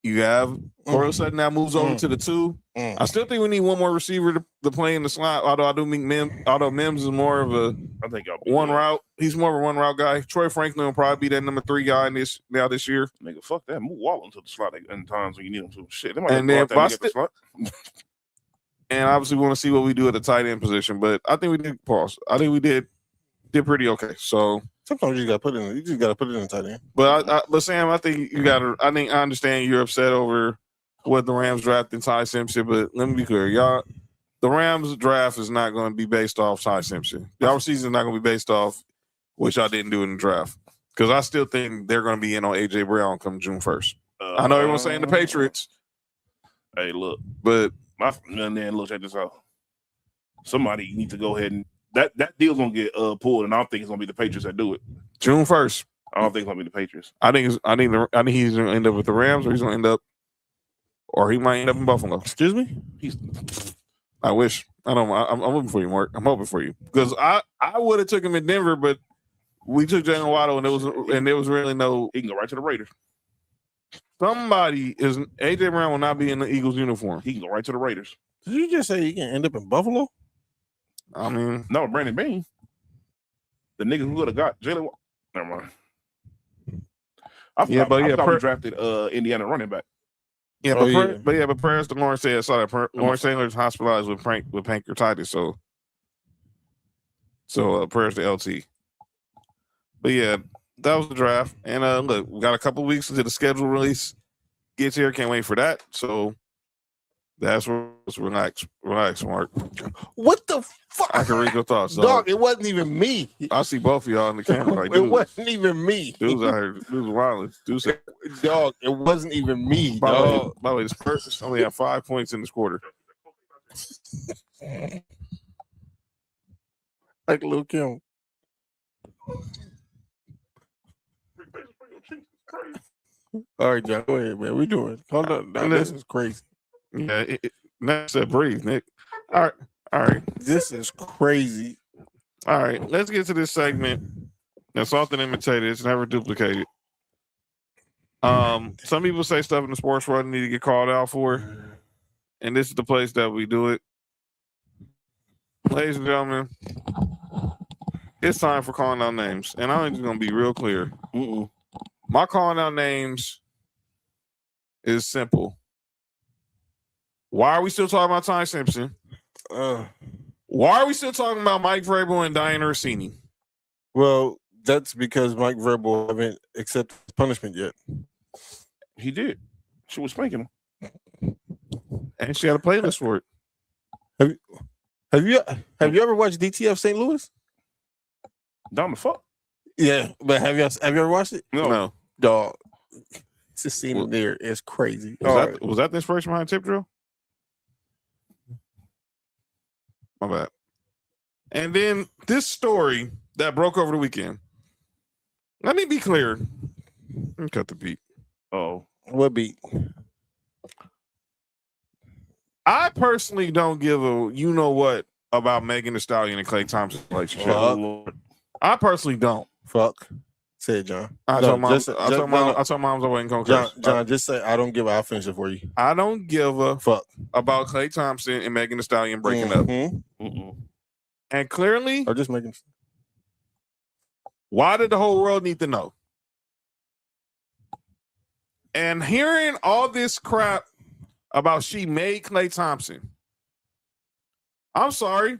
Speaker 3: You have Corey Sutton now moves over to the 2. I still think we need one more receiver to play in the slot. Although Mims is more of a
Speaker 5: I think y'all
Speaker 3: one route. He's more of a one route guy. Troy Franklin will probably be that number 3 guy this year.
Speaker 5: Nigga, fuck that. Move Waller into the slot in times when you need him to. Shit, they might
Speaker 3: And
Speaker 5: have
Speaker 3: then
Speaker 5: brought that nigga the slot.
Speaker 3: And obviously, we want to see what we do at the tight end position. But I think we did pause. I think we did pretty okay. So
Speaker 4: sometimes you just gotta put it in. You just gotta put it in the tight end.
Speaker 3: but Sam, I think you gotta. I understand you're upset over what the Rams drafted Ty Simpson, but let me be clear, y'all. The Rams draft is not going to be based off Ty Simpson. Y'all season is not going to be based off what y'all didn't do in the draft. Because I still think they're going to be in on AJ Brown come June 1st. I know everyone's saying the Patriots.
Speaker 5: Hey, look,
Speaker 3: but
Speaker 5: man, look, check this out. Somebody need to go ahead and that deal's gonna get pulled, and I don't think it's gonna be the Patriots that do it.
Speaker 3: June 1st.
Speaker 5: I don't think it's gonna be the Patriots.
Speaker 3: I think he's gonna end up with the Rams, or he's gonna end up, or he might end up in Buffalo.
Speaker 4: Excuse me?
Speaker 3: I wish. I'm hoping for you, Mark. I'm hoping for you because I would have took him in Denver, but we took Jalen Waddle, and there was really no.
Speaker 5: He can go right to the Raiders.
Speaker 3: AJ Brown will not be in the Eagles uniform.
Speaker 5: He can go right to the Raiders.
Speaker 4: Did you just say he can end up in Buffalo?
Speaker 3: I mean,
Speaker 5: no, Brandon Bean, the nigga who would have got Jalen. Never mind. I thought we drafted Indiana running back.
Speaker 3: Yeah, but prayers to Lawrence Taylor. Lawrence Taylor is hospitalized with pancreatitis, so prayers to LT. But yeah, that was the draft, and look, we got a couple weeks until the schedule release gets here. Can't wait for that. So that's where relax, Mark.
Speaker 4: What the fuck?
Speaker 3: I can read your thoughts,
Speaker 4: dog. It wasn't even me.
Speaker 3: I see both of y'all in the camera. Like,
Speaker 4: it wasn't even me.
Speaker 3: Dudes out here, dudes wild.
Speaker 4: Dog, it wasn't even me.
Speaker 3: By the way, the Spurs only have 5 points in this quarter.
Speaker 4: Like Lil Kim. All right, John, go ahead, man. We doing. Hold on. This is crazy.
Speaker 3: Yeah, Nick said breathe, Nick. All right.
Speaker 4: This is crazy.
Speaker 3: All right, let's get to this segment. That's often imitated. It's never duplicated. Some people say stuff in the sports world need to get called out for, and this is the place that we do it. Ladies and gentlemen, it's time for calling out names, and I'm just gonna be real clear. My calling out names is simple. Why are we still talking about Ty Simpson? Why are we still talking about Mike Vrabel and Diana Rossini?
Speaker 4: Well, that's because Mike Vrabel haven't accepted his punishment yet.
Speaker 5: He did. She was spanking him,
Speaker 3: and she had a playlist for
Speaker 4: it. Have you ever watched DTF St. Louis?
Speaker 5: Down the fuck.
Speaker 4: Yeah, but have you ever watched it?
Speaker 3: No.
Speaker 4: Dog. It's a scene in there. It's crazy.
Speaker 3: Was that the inspiration behind Tip Drill? My bad. And then this story that broke over the weekend. Let me be clear. Let me cut the beat.
Speaker 5: Oh,
Speaker 4: what beat?
Speaker 3: I personally don't give a you know what about Megan Thee Stallion and Klay Thompson relationship. I personally don't.
Speaker 4: Fuck. Say it, John.
Speaker 3: I told moms I wasn't going to curse.
Speaker 4: John, just say I don't give a. I'll finish it for you.
Speaker 3: I don't give a
Speaker 4: fuck
Speaker 3: about Klay Thompson and Megan Thee Stallion breaking up. And clearly,
Speaker 4: or just making.
Speaker 3: Why did the whole world need to know? And hearing all this crap about she made Klay Thompson. I'm sorry.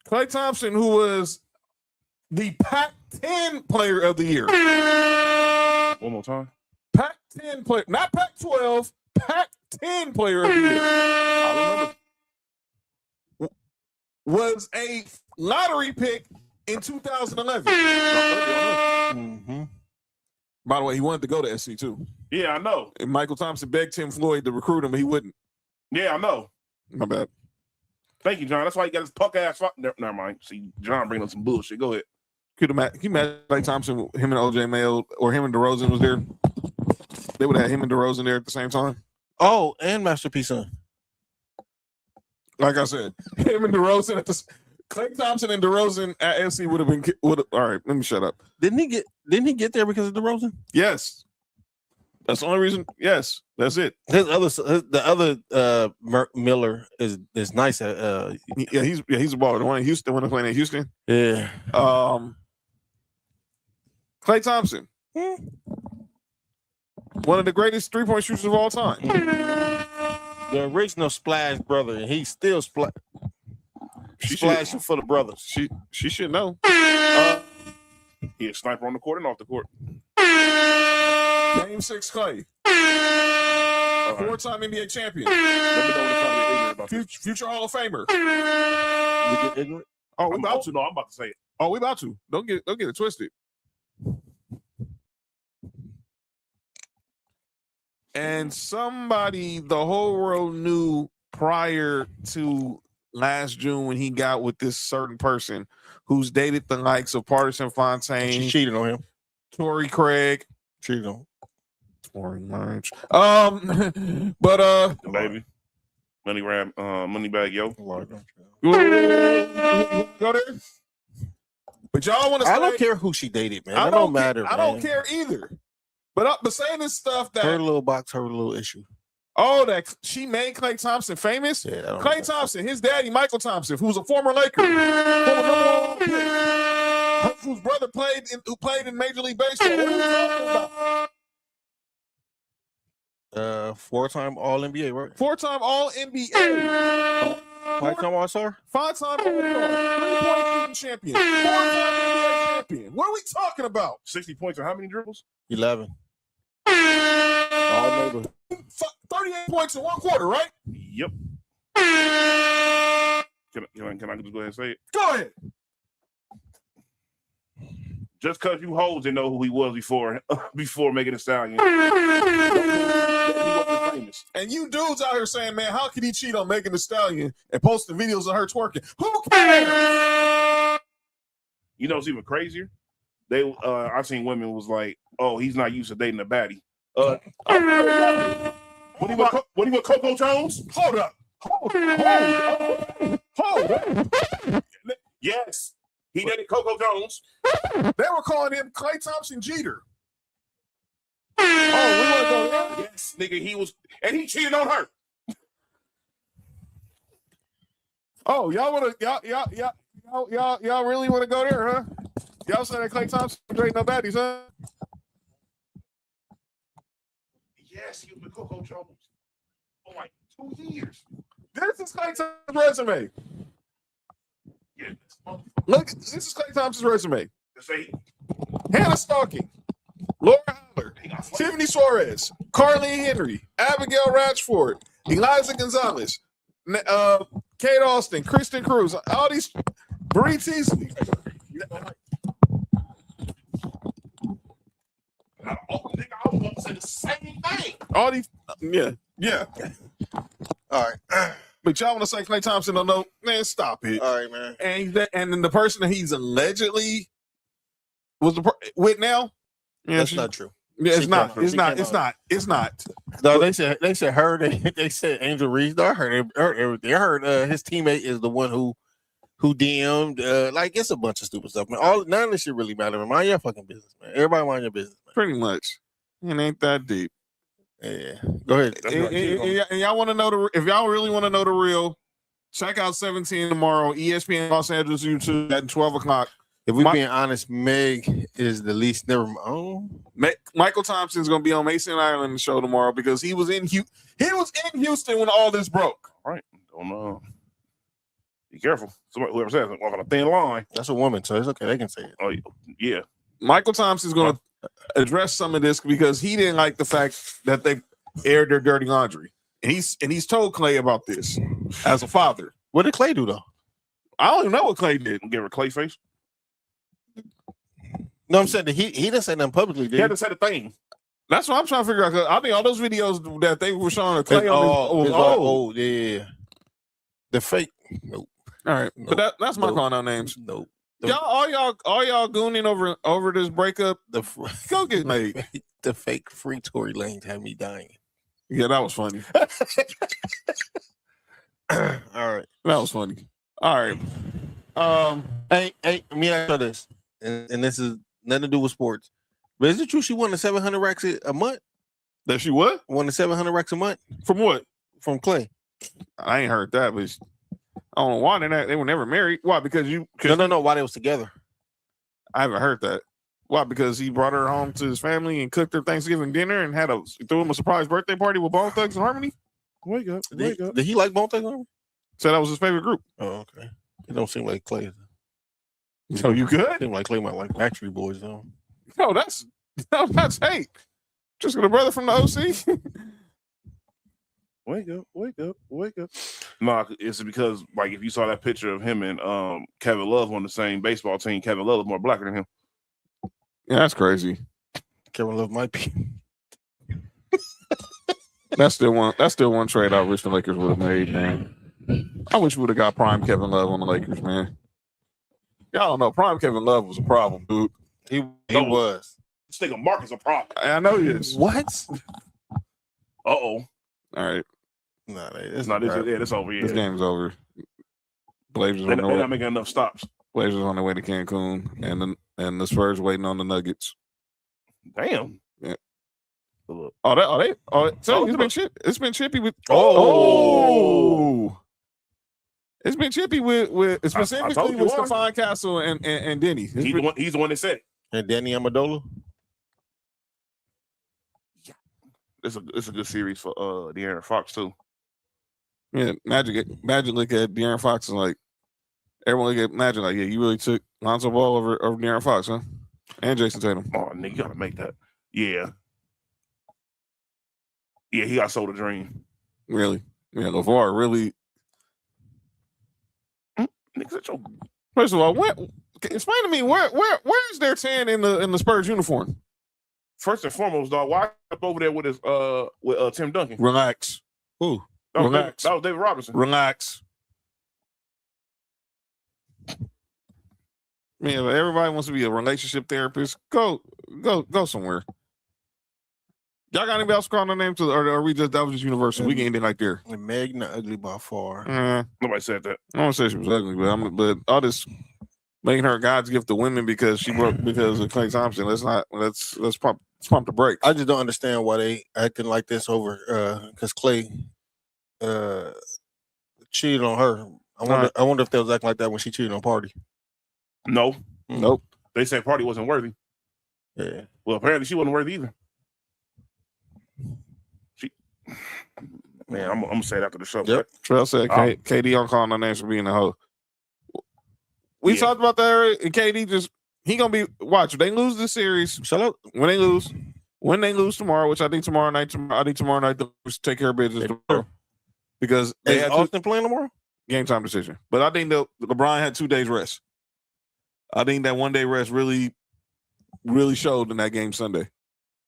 Speaker 3: Klay Thompson, who was the Pac-10 player of the year.
Speaker 5: One more time.
Speaker 3: Pac-10 player, not Pac-12, Pac-10 player of the year. I remember. Was a lottery pick in 2011. By the way, he wanted to go to SC too.
Speaker 5: Yeah, I know.
Speaker 3: And Michael Thompson begged Tim Floyd to recruit him, but he wouldn't.
Speaker 5: Yeah, I know.
Speaker 3: My bad.
Speaker 5: Thank you, John. That's why he got his punk ass. Never mind. See, John bringing up some bullshit. Go ahead.
Speaker 3: Can you imagine Klay Thompson, him and OJ Mayo, or him and DeRozan was there? They would have had him and DeRozan there at the same time.
Speaker 4: Oh, and Master P. Son.
Speaker 3: Like I said, him and DeRozan at the Klay Thompson and DeRozan at SC would have been. All right, let me shut up.
Speaker 4: Didn't he get there because of DeRozan?
Speaker 3: Yes. That's the only reason. Yes, that's it.
Speaker 4: The other Miller is nice at
Speaker 3: He's a baller. The one in Houston, the one playing in Houston.
Speaker 4: yeah.
Speaker 3: Klay Thompson, one of the greatest 3-point shooters of all time.
Speaker 4: The original Splash brother, and he's still splashing for the brothers.
Speaker 3: She should know.
Speaker 5: He a sniper on the court and off the court.
Speaker 3: Game 6 Klay.
Speaker 5: All right.
Speaker 3: 4-time NBA champion.
Speaker 5: Let me know when it's time to get ignorant about this.
Speaker 3: Future Hall of Famer.
Speaker 4: You get ignorant?
Speaker 3: Oh, we
Speaker 5: I'm
Speaker 3: about to.
Speaker 5: No, I'm about to say it.
Speaker 3: Oh, we about to. Don't get it twisted. And somebody the whole world knew prior to last June when he got with this certain person who's dated the likes of Partisan
Speaker 4: She
Speaker 3: Fontaine,
Speaker 4: cheated on him.
Speaker 3: Torrey Craig.
Speaker 4: Cheated on him.
Speaker 3: But
Speaker 5: Baby. Money bag, yo.
Speaker 3: go there. But y'all want to?
Speaker 4: I don't care who she dated, man.
Speaker 3: I
Speaker 4: That don't matter.
Speaker 3: I don't care either. But saying this stuff that
Speaker 4: Her little box, her little issue.
Speaker 3: oh, that she made Klay Thompson famous.
Speaker 4: Yeah, that don't
Speaker 3: Klay
Speaker 4: matter.
Speaker 3: Thompson, his daddy, Michael Thompson, who's a former Laker, whose brother played in Major League Baseball. What are we talking about?
Speaker 4: 4-time All NBA, right?
Speaker 3: 4-time All NBA,
Speaker 4: 5-time All Star.
Speaker 3: 5-time All-Star, 3-point shooting champion, 4-time NBA champion. What are we talking about?
Speaker 5: 60 points and how many dribbles?
Speaker 4: 11. All neighborhood.
Speaker 3: 38 points in 1 quarter, right?
Speaker 5: Yep. Can I just go ahead and say it?
Speaker 3: Go ahead.
Speaker 5: Just because you hoes didn't know who he was before making a stallion. He wasn't famous.
Speaker 3: And you dudes out here saying, man, how could he cheat on Megan Thee Stallion and posting videos of her twerking? Who cares?
Speaker 5: You know what's even crazier? I've seen women was like, oh, he's not used to dating a baddie. When he with Coco Jones?
Speaker 3: Hold up. Hold up.
Speaker 5: Yes. He dated Coco Jones.
Speaker 3: They were calling him Klay Thompson Jeter. Oh, we want to go there?
Speaker 5: Yes, nigga, he cheated on her.
Speaker 3: Oh, y'all want to y'all really want to go there, huh? Y'all said that Klay Thompson dating no baddies, huh?
Speaker 5: Yes, he was with Coco Jones for like 2 years.
Speaker 3: This is Klay Thompson's resume.
Speaker 5: Yeah,
Speaker 3: Look, this is Klay Thompson's resume.
Speaker 5: say
Speaker 3: Hannah Stalking, Laura Holler,
Speaker 5: he got
Speaker 3: Tiffany Suarez, Carleen Henry, Abigail Ratchford, Eliza Gonzalez, Kate Austin, Kristen Cruz, all these, Bree Teasley.
Speaker 5: I was going to say the same thing.
Speaker 3: All these, yeah.
Speaker 4: All right.
Speaker 3: But y'all want to say Klay Thompson don't know? Man, stop it.
Speaker 4: All right, man.
Speaker 3: And then the person that he's allegedly was with now. Yeah,
Speaker 4: That's not true.
Speaker 3: Yeah, it's
Speaker 4: She
Speaker 3: not.
Speaker 4: came out.
Speaker 3: It's
Speaker 4: She
Speaker 3: not.
Speaker 4: came
Speaker 3: It's
Speaker 4: out.
Speaker 3: not. It's not.
Speaker 4: No, they said her. They said Angel Reese. No, I heard everything. I heard his teammate is the one who DM'd. Like it's a bunch of stupid stuff, man. None of this shit really matter. Man. Mind your fucking business, man. Everybody mind your business, man.
Speaker 3: Pretty much. It ain't that deep.
Speaker 4: Yeah. Go ahead.
Speaker 3: And y'all want to know if y'all really want to know the real, check out 17 tomorrow, ESPN Los Angeles YouTube at 12 o'clock.
Speaker 4: If we're being honest, Meg is the least. Never mind.
Speaker 3: Michael Thompson's gonna be on Mason Island show tomorrow because he was in Houston when all this broke.
Speaker 5: All right. Don't know. Be careful. Somebody, whoever says it, walk on a thin line.
Speaker 4: That's a woman, so it's okay. They can say it.
Speaker 5: Oh, yeah.
Speaker 3: Michael Thompson's gonna address some of this because he didn't like the fact that they aired their dirty laundry, and he's told Klay about this as a father.
Speaker 4: What did Klay do though?
Speaker 3: I don't even know what Klay did.
Speaker 5: Give her clay face.
Speaker 4: No, I'm saying that he didn't say nothing publicly.
Speaker 5: He
Speaker 4: Did
Speaker 5: had to say the thing.
Speaker 3: That's what I'm trying to figure out. 'Cause I think all those videos that they were showing of Klay
Speaker 4: It's
Speaker 3: on
Speaker 4: all
Speaker 3: was old.
Speaker 4: old. Yeah. The fake. Nope.
Speaker 3: All right,
Speaker 4: Nope.
Speaker 3: but that's my
Speaker 4: Nope.
Speaker 3: calling out names.
Speaker 4: Nope.
Speaker 3: All y'all gooning over this breakup. Go get made.
Speaker 4: The fake free Tory Lanez had me dying.
Speaker 3: Yeah, that was funny.
Speaker 4: All right.
Speaker 3: That was funny. All right.
Speaker 4: Hey, let me ask you this, and this is nothing to do with sports. But is it true she won the 700 racks a month?
Speaker 3: That she what?
Speaker 4: Won the 700 racks a month
Speaker 3: From what?
Speaker 4: from Clay.
Speaker 3: I ain't heard that, but I don't know why they were never married. Why? Because you?
Speaker 4: No. Why they was together?
Speaker 3: I haven't heard that. Why? Because he brought her home to his family and cooked her Thanksgiving dinner and threw him a surprise birthday party with Bone Thugs and Harmony.
Speaker 5: Wake up.
Speaker 4: Did he like Bone Thugs?
Speaker 3: So that was his favorite group.
Speaker 4: Oh, okay. It don't seem like Clay.
Speaker 3: So you good?
Speaker 4: Seem like Clay might like Backstreet Boys though.
Speaker 3: No, that's hate. Just got a brother from the OC.
Speaker 5: Wake up. No, it's because like if you saw that picture of him and Kevin Love on the same baseball team, Kevin Love is more blacker than him.
Speaker 3: Yeah, that's crazy.
Speaker 4: Kevin Love might be.
Speaker 3: That's still one trade I wish the Lakers would have made, man. I wish we would have got prime Kevin Love on the Lakers, man. Y'all don't know. Prime Kevin Love was a problem, dude.
Speaker 4: He was.
Speaker 5: This nigga Mark is a problem.
Speaker 3: I know he is.
Speaker 4: What?
Speaker 5: Uh-oh.
Speaker 3: All right.
Speaker 4: Nah,
Speaker 5: It's not this. Yeah, it's over. Yeah.
Speaker 3: This game's over. Blazers
Speaker 5: They're not making enough stops.
Speaker 3: Blazers on their way to Cancun, and the Spurs waiting on the Nuggets.
Speaker 5: Damn.
Speaker 3: Yeah.
Speaker 5: Look.
Speaker 3: It's been chippy with.
Speaker 5: Oh.
Speaker 3: It's been chippy with specifically with
Speaker 5: why.
Speaker 3: Stephon Castle and Denny.
Speaker 5: He's the one that said it.
Speaker 4: And Danny Amendola.
Speaker 5: It's a good series for De'Aaron Fox too.
Speaker 3: Yeah, Magic look at De'Aaron Fox and like everyone look at Magic like, yeah, you really took Lonzo Ball over De'Aaron Fox, huh? And Jason Tatum.
Speaker 5: Oh, nigga, you gotta make that. Yeah. Yeah, he got sold a dream.
Speaker 3: Really? Yeah, LeVar really.
Speaker 5: Nigga, that's your
Speaker 3: First of all, explain to me where is their 10 in the Spurs uniform?
Speaker 5: first and foremost, dog. Why up over there with his Tim Duncan?
Speaker 3: Relax. Who?
Speaker 5: That was
Speaker 3: Relax.
Speaker 5: David Robinson.
Speaker 3: Relax. Man, everybody wants to be a relationship therapist. Go somewhere. Y'all got anybody else calling their name to, or are we just that was just universal? We can end it like there.
Speaker 4: And Meg not ugly by far.
Speaker 5: Nobody said that.
Speaker 3: I don't say she was ugly, but all this making her God's gift to women because she broke because of Klay Thompson. Let's pump the brakes.
Speaker 4: I just don't understand why they acting like this over because Clay cheated on her. I wonder if they was acting like that when she cheated on Party.
Speaker 5: No.
Speaker 3: Nope.
Speaker 5: They said Party wasn't worthy.
Speaker 4: Yeah.
Speaker 5: Well, apparently she wasn't worthy either. Man, I'm gonna say it after the show.
Speaker 4: Yep.
Speaker 3: Trell said KD don't call no names for being a hoe. We talked about that earlier, and KD he gonna be watch. If they lose this series,
Speaker 4: Shut up.
Speaker 3: when they lose tomorrow, which I think tomorrow night the Lakers take care of business tomorrow. Because they
Speaker 4: Is
Speaker 3: had
Speaker 4: Austin playing tomorrow?
Speaker 3: game time decision. But I think LeBron had 2 days rest. I think that 1 day rest really showed in that game Sunday.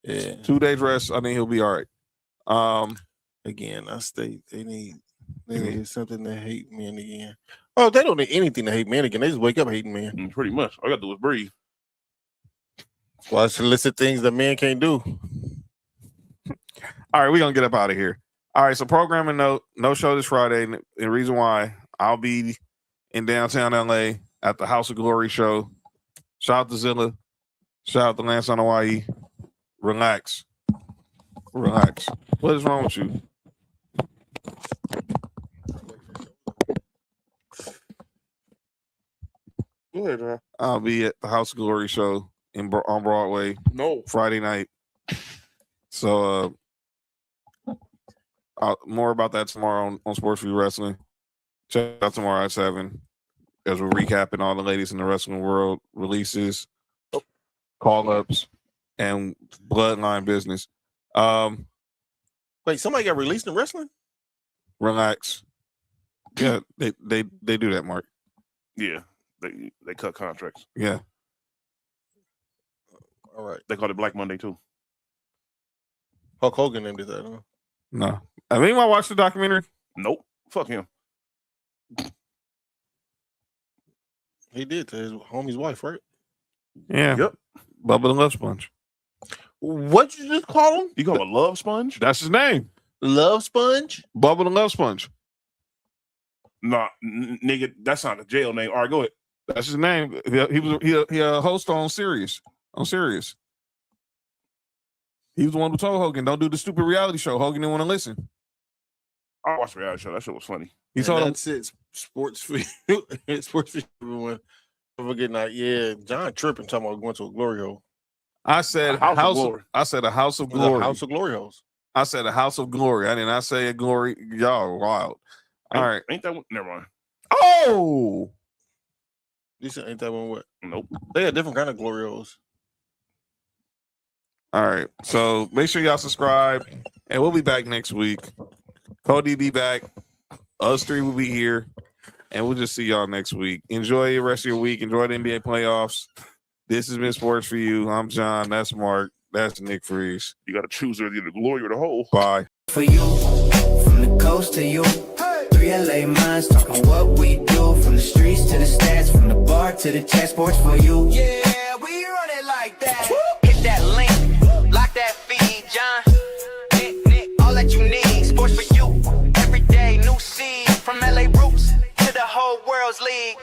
Speaker 4: Yeah.
Speaker 3: 2 days rest, I think he'll be all right.
Speaker 4: Again, I state they need something to hate men again. Oh, they don't need anything to hate men again. They just wake up hating men.
Speaker 5: Pretty much. All I gotta do is breathe.
Speaker 4: Well, I solicit things that men can't do.
Speaker 3: All right, we're gonna get up out of here. All right, so programming note, no show this Friday. And the reason why, I'll be in downtown LA at the House of Glory show. Shout out to Zilla. Shout out to Lance on Hawaii. Relax. What is wrong with you?
Speaker 5: Go ahead, man.
Speaker 3: I'll be at the House of Glory show on Broadway
Speaker 5: No.
Speaker 3: Friday night. So more about that tomorrow on Sports View Wrestling. Check out tomorrow at 7 as we're recapping all the ladies in the wrestling world releases, call-ups, and bloodline business.
Speaker 4: Wait, somebody got released in wrestling?
Speaker 3: Relax. Yeah, they do that, Mark.
Speaker 5: Yeah. They cut contracts.
Speaker 3: Yeah.
Speaker 4: All right.
Speaker 5: They called it Black Monday too.
Speaker 4: Hulk Hogan named it that, huh?
Speaker 3: No. Have anyone watched the documentary?
Speaker 5: Nope. Fuck him.
Speaker 4: He did to his homie's wife, right?
Speaker 3: Yeah.
Speaker 5: Yep.
Speaker 3: Bubba the Love Sponge.
Speaker 4: What'd you just call him?
Speaker 5: You call him a love sponge?
Speaker 3: That's his name.
Speaker 4: Love Sponge?
Speaker 3: Bubba the Love Sponge.
Speaker 5: Nah, nigga, that's not a jail name. All right, go ahead.
Speaker 3: That's his name. He was a host on Sirius. He was the one who told Hogan, "Don't do the stupid reality show." Hogan didn't want to listen.
Speaker 5: I watched the reality show. That shit was funny.
Speaker 3: He told him,
Speaker 4: that's it. Sports for you. Sports for everyone. Forgetting like, yeah, John tripping talking about going to a glory hole.
Speaker 3: "I said
Speaker 5: A house of
Speaker 3: house.
Speaker 5: glory.
Speaker 3: I said a house of
Speaker 4: It was
Speaker 3: glory.
Speaker 4: a house of glory holes.
Speaker 3: I said a house of glory. I did not say a glory. Y'all are wild. All right.
Speaker 5: Ain't that one? Never mind.
Speaker 3: Oh,
Speaker 4: You said ain't that one what?
Speaker 5: Nope.
Speaker 4: They got different kind of glory holes.
Speaker 3: all right. So make sure y'all subscribe, and we'll be back next week. Cody be back. Us three will be here, and we'll just see y'all next week. Enjoy the rest of your week. Enjoy the NBA playoffs. This has been Sports for You. I'm John. That's Mark. That's Nick Freeze.
Speaker 5: You got to choose either the glory or the hole.
Speaker 3: Bye.
Speaker 7: For you, from the coast to you, 3 LA minds talking what we do, from the streets to the stats, from the bar to the chat. Sports for you. Yeah, we run it like that. Hit that link, lock that feed, John. Nick, all that you need. Sports for you, every day new seed, from LA roots to the whole world's league.